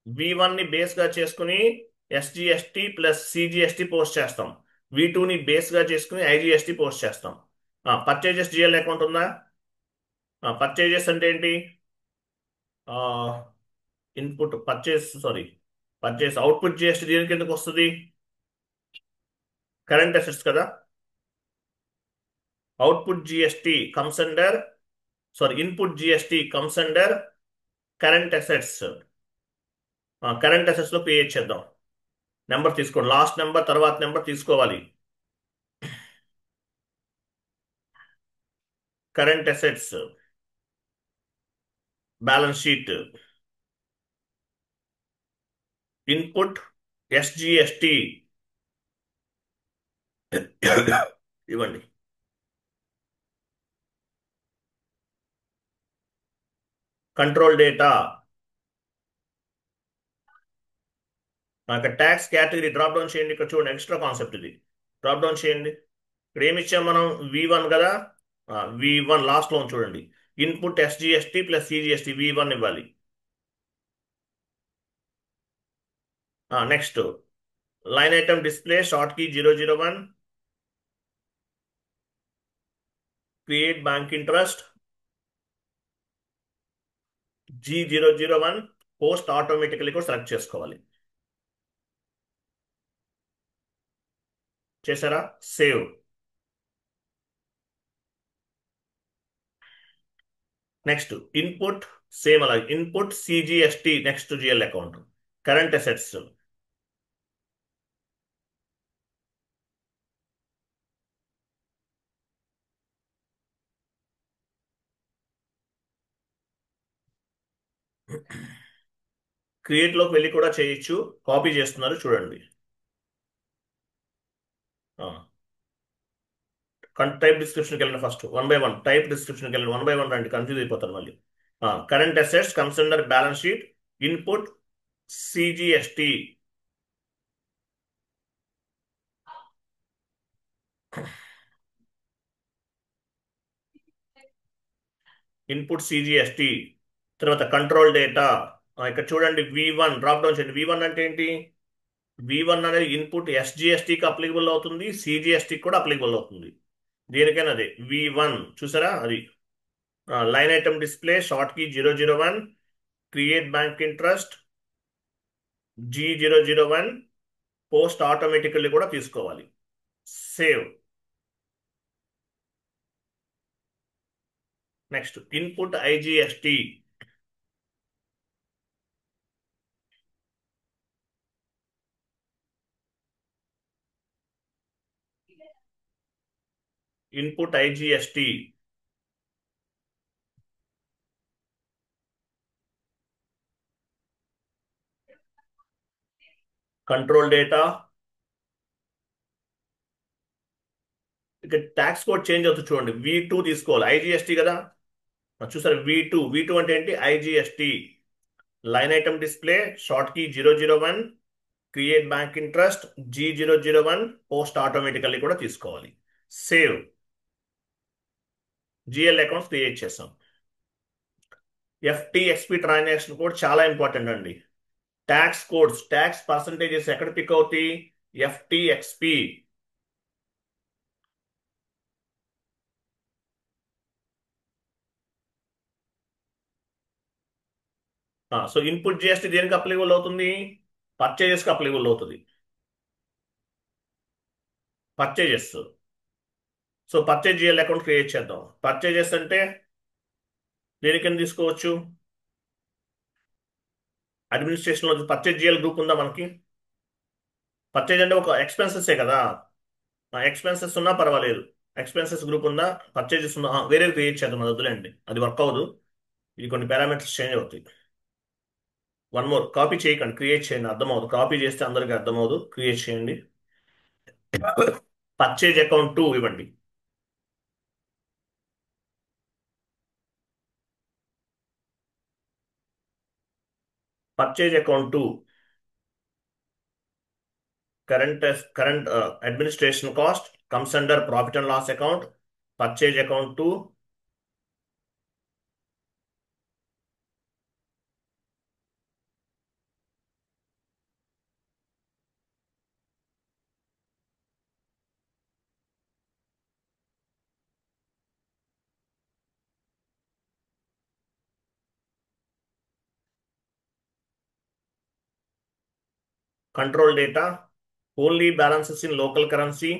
V1 ని బేస్ గా చేసుకుని ఎస్జిఎస్టి ప్లస్ సిజిఎస్టి పోస్ట్ చేస్తాం. V2 ని బేస్ గా చేసుకుని ఐజిఎస్టి పోస్ట్ చేస్తాం. పర్చేజెస్ జిఎల్ అకౌంట్ ఉందా? పర్చేజెస్ అంటే ఏంటి? Input purchase, sorry, purchase output GST దేనికి ఎందుకు వస్తుంది? కరెంట్ అసెట్స్ కదా. Output GST comes under, sorry, input GST comes under current assets. Current assets లో పే చేద్దాం. నెంబర్ తీసుకోండి, లాస్ట్ నెంబర్ తర్వాత నెంబర్ తీసుకోవాలి. Current assets, balance sheet, input SGST ఇవ్వండి. Control data, tax category drop down చేయండి. ఇక్కడ చూడండి, ఎక్స్ట్రా కాన్సెప్ట్ ఇది. డ్రాప్ డౌన్ చేయండి. ఇక్కడ ఏమి ఇచ్చాం మనం? V1 కదా. V1 లాస్ట్ లో చూడండి, input SGST plus CGST V1 ఇవ్వాలి. Next line item display short key 001, create bank interest G001, post automatically కూడా సెలెక్ట్ చేసుకోవాలి. చేశారా? సేవ్. నెక్స్ట్ ఇన్పుట్, సేమ్ అలాగే input CGST, next GL account, current assets. Create లోకి వెళ్ళి కూడా చేయొచ్చు. కాపీ చేస్తున్నారు చూడండి. టైప్ డిస్క్రిప్షన్కి వెళ్ళండి. ఫస్ట్ 1 by 1 టైప్ డిస్క్రిప్షన్కి వెళ్ళండి. 1 by 1 రండి, కన్ఫ్యూజ్ అయిపోతారు మళ్ళీ. Current assets comes under balance sheet, input CGST, input CGST, తర్వాత కంట్రోల్ డేటా, ఇక్కడ చూడండి V1 డ్రాప్ డౌన్ చేయండి. V1 అంటే ఏంటి? V1 అనేది ఇన్పుట్ SGSTకి అప్లికబుల్ అవుతుంది, CGSTకి కూడా అప్లికబుల్ అవుతుంది. దేనికైనా అదే V1 చూసారా అది. Line item display short key 001, create bank interest G001, post automatically కూడా తీసుకోవాలి. Save. Next input IGST. Input IGST control data. ఇక ట్యాక్స్ కోడ్ చేంజ్ అవుతుంది చూడండి. V2 తీసుకోవాలి, IGST కదా. చూసారు V2 అంటే ఏంటి? IGST. Line item display short key 001, create bank interest G001, post automatically కూడా తీసుకోవాలి. సేవ్. GL అకౌంట్స్ క్రియేట్ చేసాం. FTXP ట్రాన్సాక్షన్ కోడ్ చాలా ఇంపార్టెంట్ అండి. ట్యాక్స్ కోడ్స్, ట్యాక్స్ పర్సంటేజెస్ ఎక్కడ పిక్ అవుతాయి? FTXP. సో ఇన్పుట్ GST దేనికి అప్లికబుల్ అవుతుంది? పర్చేజెస్కి అప్లికబుల్ అవుతుంది. Purchases. So purchase GL account create చేద్దాం. పర్చేజెస్ అంటే దేనికైనా తీసుకోవచ్చు. అడ్మినిస్ట్రేషన్లో పర్చేజ్ GL గ్రూప్ ఉందా మనకి? పర్చేజ్ అంటే ఒక ఎక్స్పెన్సెసే కదా. ఎక్స్పెన్సెస్ ఉన్నా పర్వాలేదు. ఎక్స్పెన్సెస్ గ్రూప్ ఉందా? పర్చేజెస్ ఉందా? వేరే క్రియేట్ చేద్దాం, అది వద్దులేండి, అది వర్క్ అవ్వదు. ఇది కొన్ని పారామీటర్స్ చేంజ్ అవుతాయి. వన్ మోర్, కాపీ చేయకండి, క్రియేట్ చేయండి, అర్థమవుతుంది. కాపీ చేస్తే అందరికీ అర్థమవుదు, క్రియేట్ చేయండి. పర్చేజ్ అకౌంట్ 2 ఇవ్వండి. Purchase account 2 current administration cost comes under profit and loss account. Purchase account 2. Control data only balances in local currency.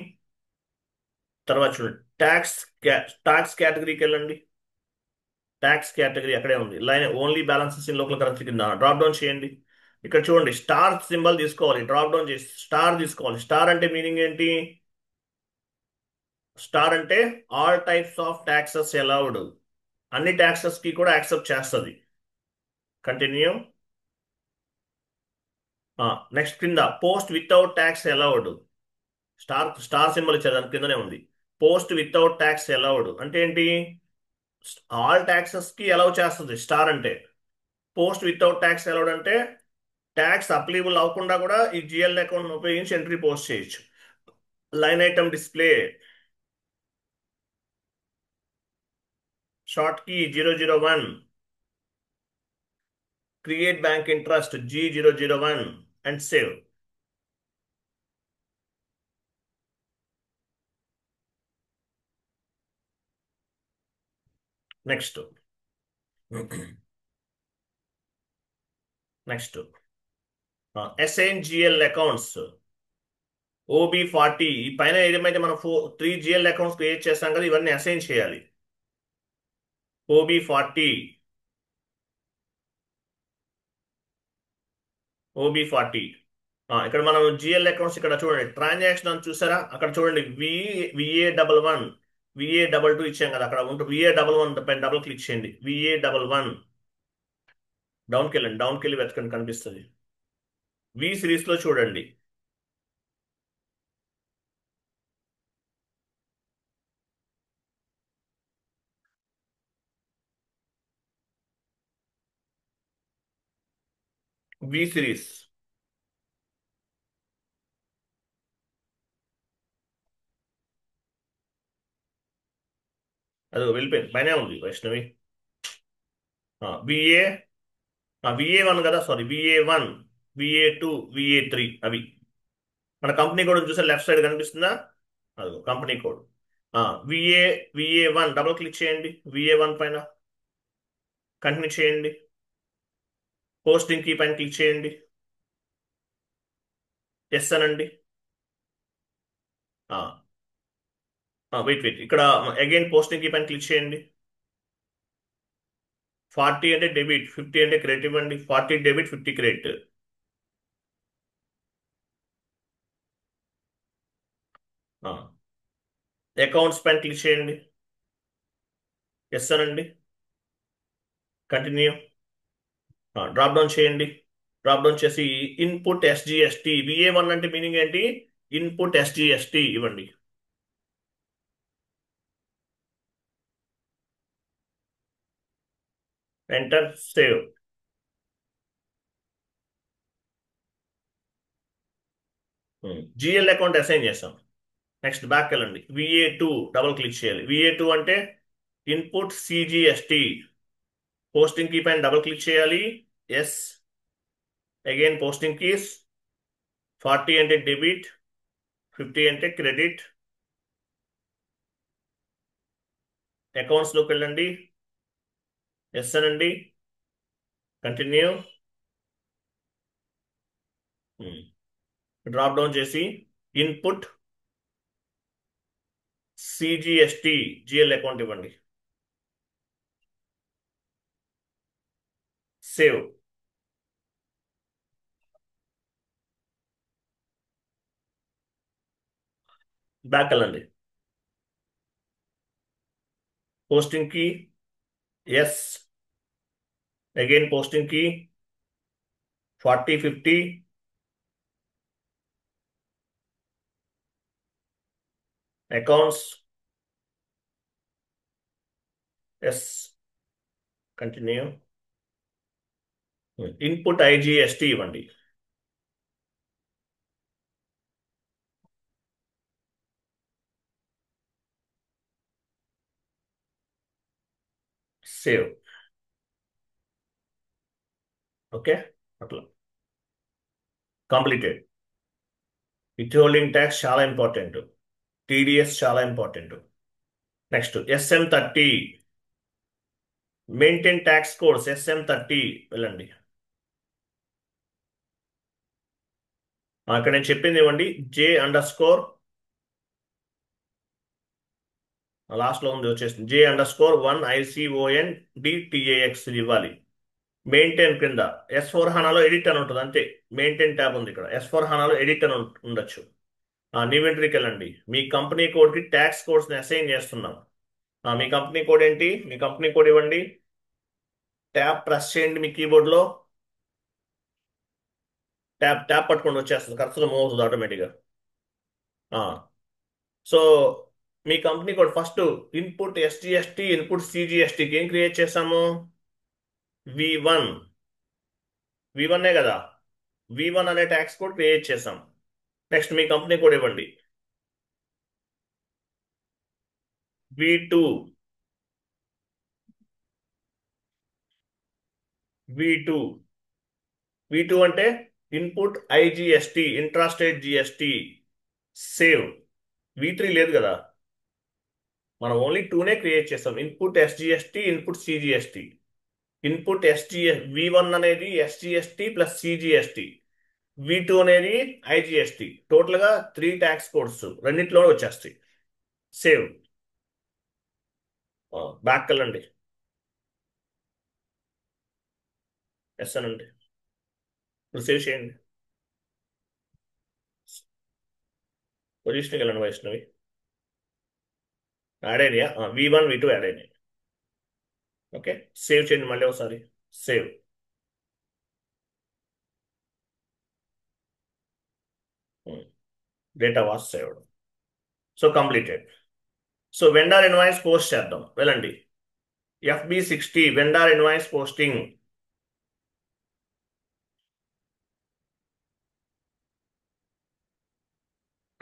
తర్వాత చూడండి ట్యాక్స్ కేటగిరీకి వెళ్ళండి. ట్యాక్స్ కేటగిరీ అక్కడే ఉంది. Line only balances in local currency కింద డ్రాప్ డౌన్ చేయండి. ఇక్కడ చూడండి స్టార్ సింబల్ తీసుకోవాలి. డ్రాప్ డౌన్ చేసి స్టార్ తీసుకోవాలి. స్టార్ అంటే మీనింగ్ ఏంటి? స్టార్ అంటే all types of taxes allowed, అన్ని ట్యాక్సెస్ కి కూడా యాక్సెప్ట్ చేస్తుంది. కంటిన్యూ. నెక్స్ట్ కింద post without tax allowed. Star symbol ఇచ్చారు, దాని కిందనే ఉంది. పోస్ట్ వితౌట్ ట్యాక్స్ అలౌడ్ అంటే ఏంటి? ఆల్ ట్యాక్సెస్ కి అలౌ చేస్తుంది స్టార్ అంటే. పోస్ట్ వితౌట్ ట్యాక్స్ అలౌడ్ అంటే ట్యాక్స్ అప్లికబుల్ అవ్వకుండా కూడా ఈ GL అకౌంట్ ఉపయోగించి ఎంట్రీ పోస్ట్ చేయొచ్చు. Line item display short key 001, create bank interest G001 and save. Next. Next assign GL accounts OB40. ఈ పైన ఏదేమైతే మనం 3 GL అకౌంట్స్ క్రియేట్ చేస్తాం కదా, ఇవన్నీ అసైన్ చేయాలి. OB40. OB40. ఇక్కడ మనం GL అకౌంట్స్ ఇక్కడ చూడండి, ట్రాన్సాక్షన్ అని చూసారా? అక్కడ చూడండి VA11, VA22 ఇచ్చాం కదా, అక్కడ ఉంటుంది VA11 పైన డబుల్ క్లిక్ చేయండి. VA11 డౌన్కి వెళ్ళండి, డౌన్కి వెళ్ళి వెతకండి, కనిపిస్తుంది. V సిరీస్ లో చూడండి. V series. అది వెళ్ళిపోయింది, పైన ఉంది వైష్ణవి. VA VA1 కదా, సారీ, VA1, VA2, VA3 అవి. మన కంపెనీ కోడ్ చూసే లెఫ్ట్ సైడ్ కనిపిస్తుందా? అది company code. VA VA1 double click చేయండి, VA1 పైన కంటిన్యూ చేయండి. పోస్టింగ్ కీ పైన క్లిక్ చేయండి, ఎస్ అనండి. వెయిట్ వెయిట్, ఇక్కడ అగైన్ పోస్టింగ్ కీ పైన క్లిక్ చేయండి. 40 అంటే డెబిట్, 50 అంటే క్రెడిట్ ఇవ్వండి. 40 డెబిట్, 50 క్రెడిట్. అకౌంట్స్ పైన క్లిక్ చేయండి, ఎస్ అనండి. కంటిన్యూ. డ్రాప్ డౌన్ చేయండి. డ్రాప్ డౌన్ చేసి ఇన్పుట్ SGST, VA1 అంటే మీనింగ్ ఏంటి? ఇన్పుట్ SGST ఇవ్వండి. Enter, save. GL account assign చేస్తాం. నెక్స్ట్ బ్యాక్ వెళ్ళండి, VA2 డబుల్ క్లిక్ చేయాలి. VA2 అంటే ఇన్పుట్ CGST. పోస్టింగ్ కీ పైన డబుల్ క్లిక్ చేయాలి, ఎస్. Again posting keys. 40 అంటే డెబిట్, 50 అంటే క్రెడిట్. అకౌంట్స్ లోకి వెళ్ళండి, ఎస్ అనండి. కంటిన్యూ. డ్రాప్ డౌన్ చేసి ఇన్పుట్ CGST, GL అకౌంట్ ఇవ్వండి. సేవ్. బ్యాక్ వెళ్ళండి, పోస్టింగ్ కి ఎస్. అగైన్ పోస్టింగ్ కి 40, 50. Accounts, yes. Continue. Input IGST ఇవ్వండి. సేవ్. ఓకే, అట్లా కంప్లీటెడ్. విత్ హోల్డింగ్ ట్యాక్స్ చాలా ఇంపార్టెంట్, TDS చాలా important. Next SM30, maintain tax codes SM30 వెళ్ళండి. ఇక్కడ నేను చెప్పింది ఇవ్వండి, J_, లాస్ట్ లో ఉంది వచ్చేసింది, J_1 ICONDTAX ఇది ఇవ్వాలి. మెయింటైన్ కింద S4 హనాలో ఎడిట్ అని ఉంటుంది అంతే. మెయింటైన్ ట్యాబ్ ఉంది ఇక్కడ, S4 హనాలో ఎడిట్ అని ఉండొచ్చు. న్యూ ఎంట్రీకి వెళ్ళండి. మీ కంపెనీ కోడ్ కి ట్యాక్స్ కోడ్స్ ని అసైన్ చేస్తున్నాం. మీ కంపెనీ కోడ్ ఏంటి? మీ కంపెనీ కోడ్ ఇవ్వండి. ట్యాబ్ ప్రెస్ చేయండి మీ కీబోర్డ్ లో. ట్యాబ్ ట్యాబ్ పట్టుకొని వచ్చేస్తుంది, కర్సర్ మూవ్ అవుతుంది ఆటోమేటిక్గా. సో మీ company code first input SGST, input CGSTకి ఏం క్రియేట్ చేసాము? V1. V1 కదా, V1 అనే ట్యాక్స్ కోడ్ క్రియేట్ చేసాం. నెక్స్ట్ మీ కంపెనీ కోడ్ ఇవ్వండి. V2. V2. V2 అంటే input IGST, intrastate GST. Save. V3 లేదు కదా, మనం ఓన్లీ 2నే క్రియేట్ చేస్తాం. Input SGST, input CGST. Input V1 అనేది SGST ప్లస్ CGST. V2 అనేది IGST. టోటల్గా 3 ట్యాక్స్ కోడ్స్ రెండింటిలో వచ్చేస్తాయి. సేవ్. బ్యాక్ వెళ్ళండి, ఎస్ అనండి. ఇప్పుడు సేవ్ చేయండి. పొజిషన్కి వెళ్ళండి వైష్ణవి. యాడ్ అయినాయా? V1, V2 యాడ్ అయినాయి. ఓకే, సేవ్ చేయండి మళ్ళీ ఒకసారి. Save. Data was saved. So completed. So vendor invoice post చేద్దాం, వెళ్ళండి. FB60 vendor invoice posting.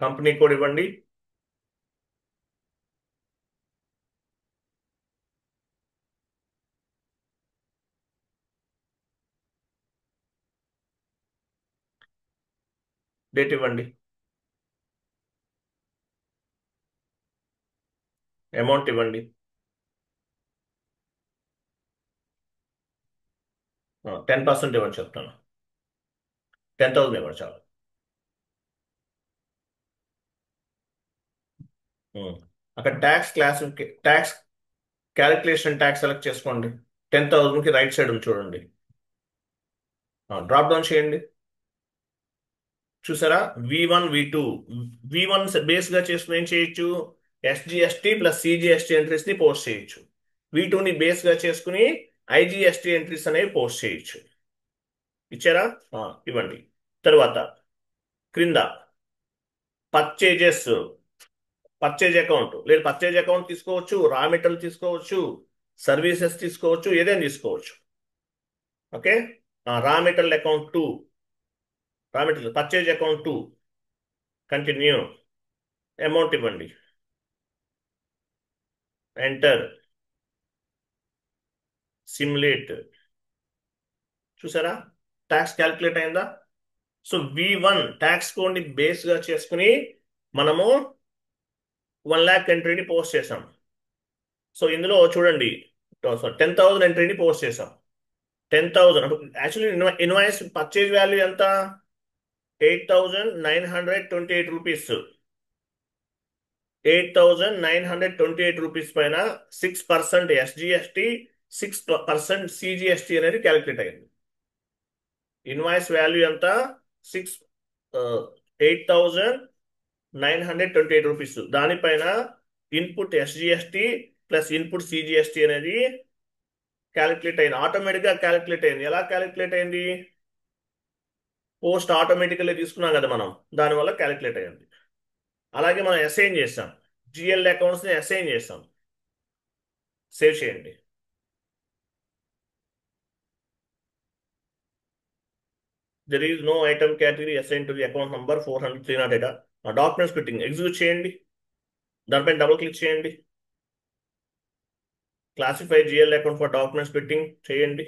Company code ఇవ్వండి. డేట్ ఇవ్వండి. అమౌంట్ ఇవ్వండి. 10% ఇవ్వండి చెప్తాను. 10,000 ఇవ్వండి చాలు. ఉమ్. అక్కడ ట్యాక్స్ క్యాలిక్యులేషన్ ట్యాక్స్ సెలెక్ట్ చేసుకోండి. 10,000కి రైట్ సైడ్ ఉంది చూడండి. డ్రాప్ డౌన్ చేయండి. చూసారా? V1 V2. V1 బేస్ గా చేసుకుని ఏం చేయొచ్చు? SGST ప్లస్ CGST ఎంట్రీస్ ని పోస్ట్ చేయొచ్చు. V2ని బేస్ గా చేసుకుని IGST ఎంట్రీస్ అనేవి పోస్ట్ చేయొచ్చు. ఇచ్చారా? ఇవ్వండి. తర్వాత క్రింద పర్చేజెస్, పర్చేజ్ అకౌంట్ లేదు, పర్చేజ్ అకౌంట్ తీసుకోవచ్చు, రా మెటీరియల్ తీసుకోవచ్చు, సర్వీసెస్ తీసుకోవచ్చు, ఏదైనా తీసుకోవచ్చు. Okay. Raw material account 2, raw material purchase account 2. Continue. Amount ఇవ్వండి. ఎంటర్. సిమ్యులేట్. చూసారా? ట్యాక్స్ క్యాల్కులేట్ అయిందా? సో V1 ట్యాక్స్ కోడ్ ని బేస్ గా చేసుకుని మనము 1 lakh ఎంట్రీని పోస్ట్ చేసాం. సో ఇందులో చూడండి, 10,000 ఎంట్రీని పోస్ట్ చేసాం. 10,000 యాక్చువల్లీ ఇన్వాయిస్ పర్చేజ్ వాల్యూ ఎంత? 8,928 రూపీస్. 8,928 రూపీస్ పైన 6% SGST, 6% CGST అనేది క్యాలిక్యులేట్ అయింది. ఇన్వాయిస్ వాల్యూ ఎంత? 8,928 రూపీస్. దానిపైన input SGST plus input CGST అనేది క్యాలిక్యులేట్ అయింది. ఆటోమేటిక్గా క్యాలిక్యులేట్ అయింది. ఎలా క్యాలిక్యులేట్ అయింది? పోస్ట్ ఆటోమేటికల్లీ తీసుకున్నాం కదా మనం, దానివల్ల క్యాలిక్యులేట్ అయ్యింది. అలాగే మనం అసైన్ చేసాం, GL అకౌంట్స్ని అసైన్ చేసాం. సేవ్ చేయండి. There is no item category assign to the account number 400 308. Documents fitting execute చేయండి. దానిపైన డబుల్ క్లిక్ చేయండి. Classify GL account for documents fitting చేయండి.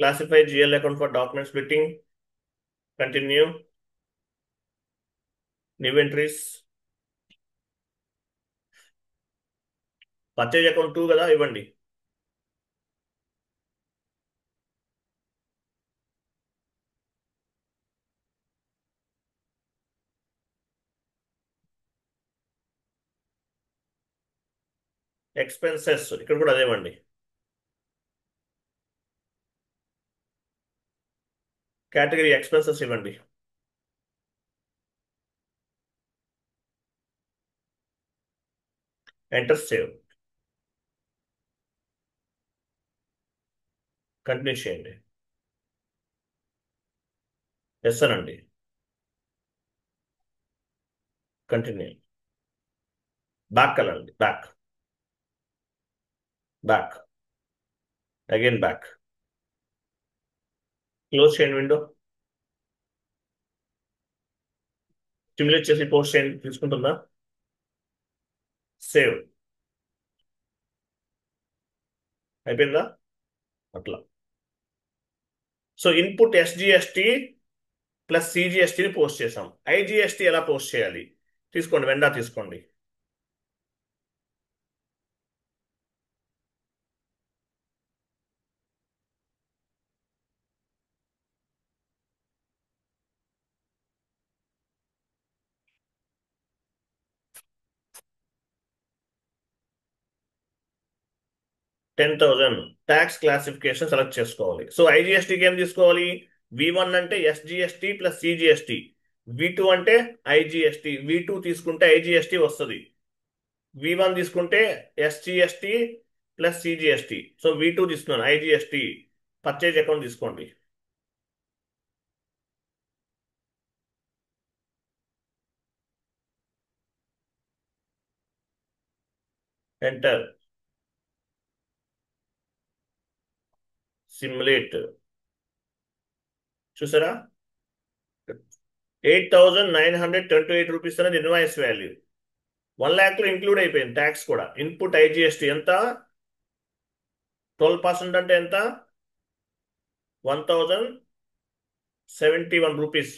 Classify GL account for documents fitting. Continue. New entries. Purchase account 2 కదా, ఇవ్వండి. ఎక్స్పెన్సెస్ ఇక్కడ కూడా అదే ఇవ్వండి. కేటగిరీ ఎక్స్పెన్సెస్ ఇవ్వండి. ఎంటర్. సేవ్. కంటిన్యూ చేయండి. ఎస్ అనండి. కంటిన్యూ. బ్యాక్ వెళ్ళండి. Back. Back. Again back. Close చేయండి విండో. స్టిమ్యులేట్ చేసి పోస్ట్ చేయండి. తీసుకుంటుందా? సేవ్. అయిపోయిందా? అట్లా. సో ఇన్పుట్ SGST ప్లస్ CGSTని పోస్ట్ చేసాం. IGST ఎలా పోస్ట్ చేయాలి? తీసుకోండి, వెండా తీసుకోండి. $10,000 ట్యాక్స్ క్లాసిఫికేషన్ సెలెక్ట్ చేసుకోవాలి. సో IGSTకి ఏం తీసుకోవాలి? V1 అంటే SGST ప్లస్ CGST, V2 అంటే IGST. V2 తీసుకుంటే IGST వస్తుంది. V1 తీసుకుంటే SGST plus CGST. So V2 తీసుకున్నాను, IGST. పర్చేజ్ అకౌంట్ తీసుకోండి. ఎంటర్. సిమ్యులేట్. చూసారా? 8,928 రూపీస్ అనేది ఇన్వాయిస్ వాల్యూ. 1 lakh లో ఇంక్లూడ్ అయిపోయింది ట్యాక్స్ కూడా. ఇన్పుట్ IGST ఎంత? 12% అంటే ఎంత? 1,071 రూపీస్.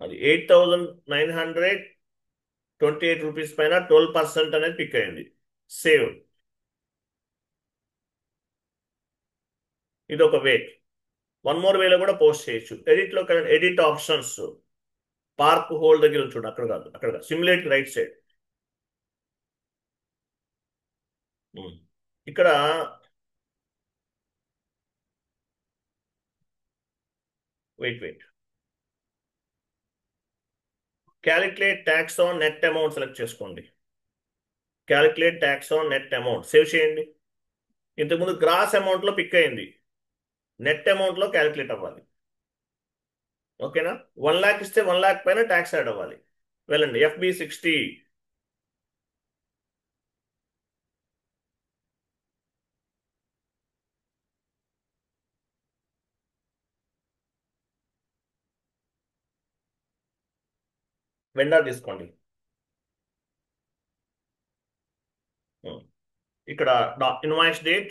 అది 8,928 రూపీస్ పైన 12% అనేది పిక్ అయింది. సేవ్. ఇది ఒక వే. వన్ మోర్ వేలో కూడా పోస్ట్ చేయొచ్చు. ఎడిట్లో ఎడిట్ ఆప్షన్స్, పార్క్ హోల్డ్ దగ్గర చూడండి, అక్కడ కాదు, అక్కడ కాదు, సిమ్యులేట్ రైట్ సైడ్. ఇక్కడ wait, calculate tax on net amount select చేసుకోండి. Calculate tax on net amount save చేయండి. ఇంతకుముందు గ్రాస్ అమౌంట్ లో పిక్ అయింది, నెట్ అమౌంట్ లో క్యాలిక్యులేట్ అవ్వాలి. ఓకేనా? 1 lakh ఇస్తే 1 lakh పైన ట్యాక్స్ యాడ్ అవ్వాలి. వెళ్ళండి FB60. వెండర్ తీసుకోండి. ఉం. ఇక్కడ ఇన్వాయిస్ డేట్,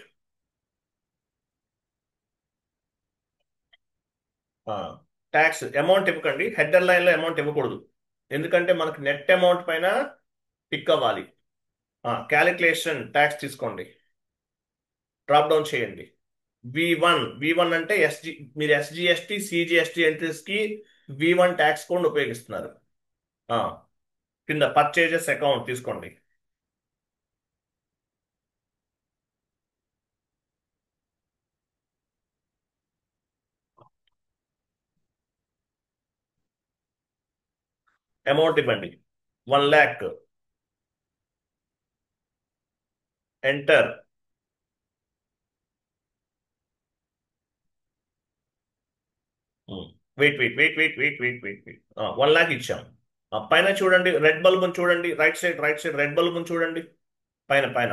ట్యాక్స్ అమౌంట్ ఇవ్వకండి, హెడర్ లైన్ లో అమౌంట్ ఇవ్వకూడదు, ఎందుకంటే మనకు నెట్ అమౌంట్ పైన పిక్ అవ్వాలి. క్యాలిక్యులేషన్ ట్యాక్స్ తీసుకోండి, డ్రాప్ డౌన్ చేయండి. వి వన్ అంటే మీరు SGST CGST ఎంట్రీస్ కి వి1 ట్యాక్స్ కోడ్ ఉపయోగిస్తున్నారు. ఆ, కింద పర్చేజెస్ అకౌంట్ తీసుకోండి. అమౌంట్ ఇవ్వండి, 1 lakh. ఎంటర్. వెయిట్. 1 lakh ఇచ్చాం. పైన చూడండి, రెడ్ బల్బ్ చూడండి, రైట్ సైడ్ రెడ్ బల్బ్ చూడండి. పైన పైన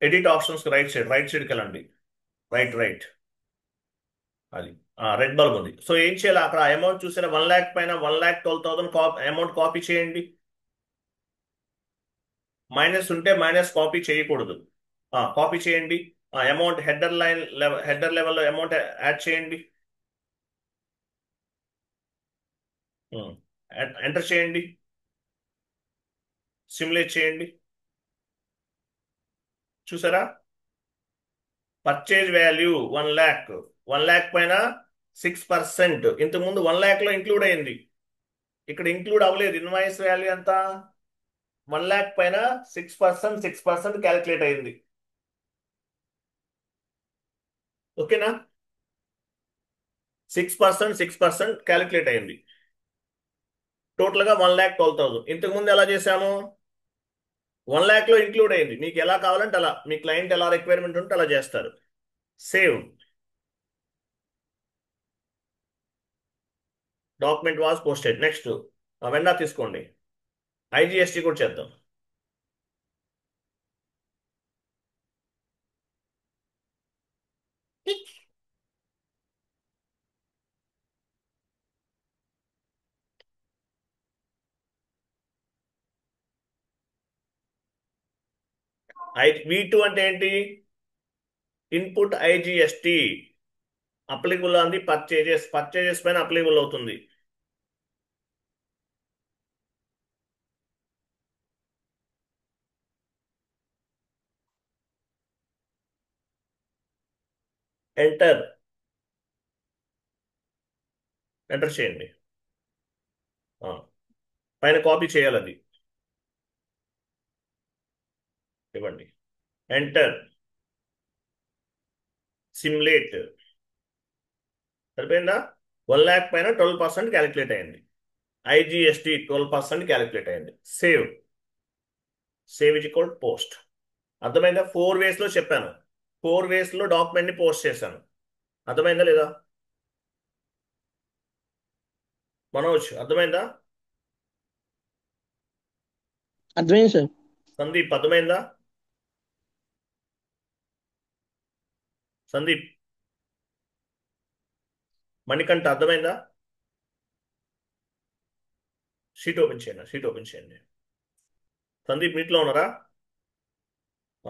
ఎడిట్ ఆప్షన్స్ రైట్ సైడ్కి వెళ్ళండి. రైట్. అది రెడ్ బల్బ్ ఉంది. సో ఏం చేయాలి, అక్కడ అమౌంట్ చూసారా, 1 lakh పైన 1,12,000 అమౌంట్ కాపీ చేయండి. మైనస్ ఉంటే మైనస్ కాపీ చేయకూడదు. కాపీ చేయండి. అమౌంట్ హెడర్ లెవెల్లో అమౌంట్ యాడ్ చేయండి. ఎంటర్ చేయండి, సిమ్యులేట్ చేయండి. చూసారా, పర్చేజ్ వాల్యూ 1 lakh. 1 lakh పైన 6%. ఇంతకుముందు 1 lakh లో ఇంక్లూడ్ అయింది, ఇక్కడ ఇంక్లూడ్ అవ్వలేదు. ఇన్వాయిస్ వాల్యూ ఎంత, 1 lakh పైన 6% క్యాలిక్యులేట్ అయింది. ఓకేనా? 6% క్యాలిక్యులేట్ అయింది. టోటల్ గా 1,12,000. ఇంతకు ముందు ఎలా చేశాము, 1 lakh లో ఇంక్లూడ్ అయింది. మీకు ఎలా కావాలంటే అలా, మీ క్లయింట్ ఎలా రిక్వైర్మెంట్ ఉంటే అలా చేస్తారు. Save. Document was posted. Next vendor తీసుకోండి, IGST కూడా చేద్దాం. V2 అంటే ఏంటి, ఇన్పుట్ IGST అప్లికబుల్ అంది, పర్చేజెస్ పైన అప్లికబుల్ అవుతుంది. ఎంటర్. ఎంటర్ చేయండి. ఆ, పైన కాపీ చేయాలి, అది ఇవ్వండి. ఎంటర్. సిమ్యులేట్. సరిపోయిందా? 1 lakh పైన 12% క్యాలిక్యులేట్ అయింది. IGST 12% క్యాలిక్యులేట్ అయింది. Save. Save is equal post. అర్థమైందా? 4 ways లో చెప్పాను, 4 ways లో డాక్యుమెంట్ ని పోస్ట్ చేశాను. అర్థమైందా లేదా మనోజ్? అర్థమైందా? అర్థమైంది సార్. సందీప్ అర్థమైందా? సందీప్, మణికంఠ అర్థమైందా? షీట్ ఓపెన్ చేయండి. సందీప్ మీట్లో ఉన్నారా?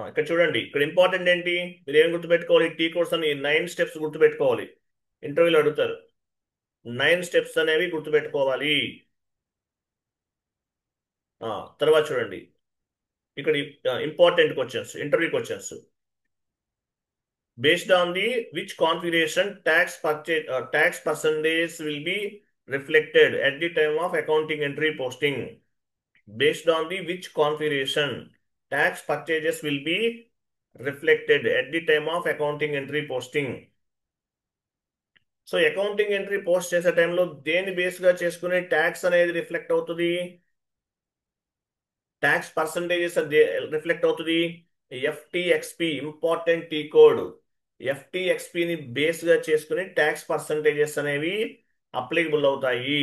ఇక్కడ చూడండి, ఇక్కడ ఇంపార్టెంట్ ఏంటి, మీరు ఏం గుర్తుపెట్టుకోవాలి, T కోర్స్ అని 9 steps గుర్తుపెట్టుకోవాలి, ఇంటర్వ్యూలో అడుగుతారు. 9 స్టెప్స్ అనేవి గుర్తుపెట్టుకోవాలి. తర్వాత చూడండి, ఇక్కడ important questions, interview questions. Based on the which configuration tax percentage will be reflected at the time of accounting entry posting. Based on the which configuration tax purchases will be reflected at the time of accounting entry posting. So accounting entry post చేసే టైంలో దేని బేస్ గా చేసుకుని ట్యాక్స్ అనేది రిఫ్లెక్ట్ అవుతుంది, ట్యాక్స్ పర్సంటేజెస్ రిఫ్లెక్ట్ అవుతుంది. ఎఫ్టిఎక్స్పి ఇంపార్టెంట్ టీ కోడ్. ఎఫ్టిఎక్స్పిని బేస్ గా చేసుకుని ట్యాక్స్ పర్సంటేజెస్ అనేవి అప్లికబుల్ అవుతాయి.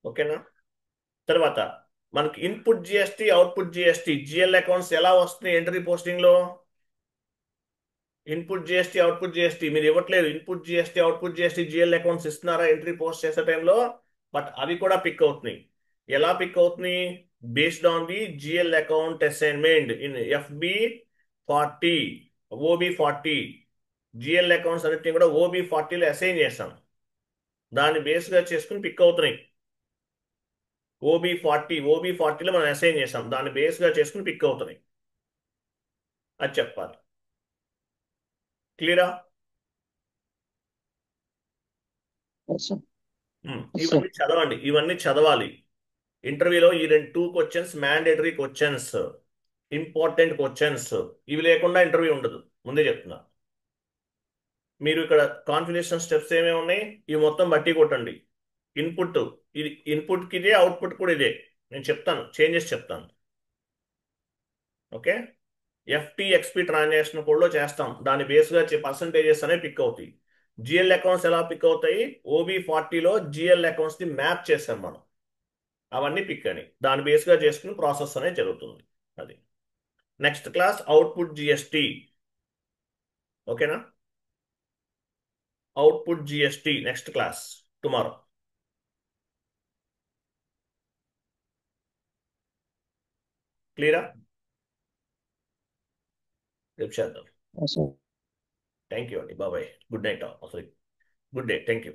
ఓకేనా? తర్వాత మనకి input GST, output GST, GL accounts ఎలా వస్తున్నాయి ఎంట్రీ పోస్టింగ్ లో? ఇన్పుట్ జిఎస్టి, అవుట్పుట్ జిఎస్టి మీరు ఇవ్వట్లేదు. Input GST, output GST, GL accounts ఇస్తున్నారా ఎంట్రీ పోస్ట్ చేసే టైంలో? బట్ అవి కూడా పిక్ అవుతున్నాయి. ఎలా పిక్ అవుతున్నాయి? Based on the GL account assignment in FB40, OB40. GL accounts అన్నిటిని కూడా OB40లో అసైన్ చేస్తాం. దాన్ని బేస్గా చేసుకుని పిక్ అవుతున్నాయి. OB40లో మనం అసైన్ చేస్తాం, దాన్ని బేస్గా చేసుకుని పిక్ అవుతున్నాయి. అది చెప్పాలి. క్లియరా? Yes, sir. Yes, sir. ఇవన్నీ చదవండి, ఇవన్నీ చదవాలి. ఇంటర్వ్యూలో ఈ 2 questions mandatory questions, important questions. ఇవి లేకుండా ఇంటర్వ్యూ ఉండదు, ముందే చెప్తున్నా. మీరు ఇక్కడ కాన్ఫిగరేషన్ స్టెప్స్ ఏమేమి ఉన్నాయి ఇవి మొత్తం బట్టి కొట్టండి. ఇన్పుట్, ఇది ఇన్పుట్కి ఇదే, అవుట్పుట్ కూడా ఇదే. నేను చెప్తాను, చేంజెస్ చెప్తాను. ఓకే? FTXP ట్రాన్సాక్షన్ కోడ్లో చేస్తాం, దాని బేస్గా పర్సంటేజెస్ అనేవి పిక్ అవుతాయి. జిఎల్ అకౌంట్స్ ఎలా పిక్ అవుతాయి? OB40లో జిఎల్ అకౌంట్స్ని మ్యాప్ చేసాం మనం, అవన్నీ పిక్ అని దాని బేస్గా చేసుకుని ప్రాసెస్ అనేది జరుగుతుంది. అది నెక్స్ట్ క్లాస్ అవుట్పుట్ జిఎస్టి. ఓకేనా? Output GST next class tomorrow. క్లియరా? రేపు చేద్దాం. Yes, sir. థ్యాంక్ యూ అండి, బాబాయ్, good night. Good day, thank you.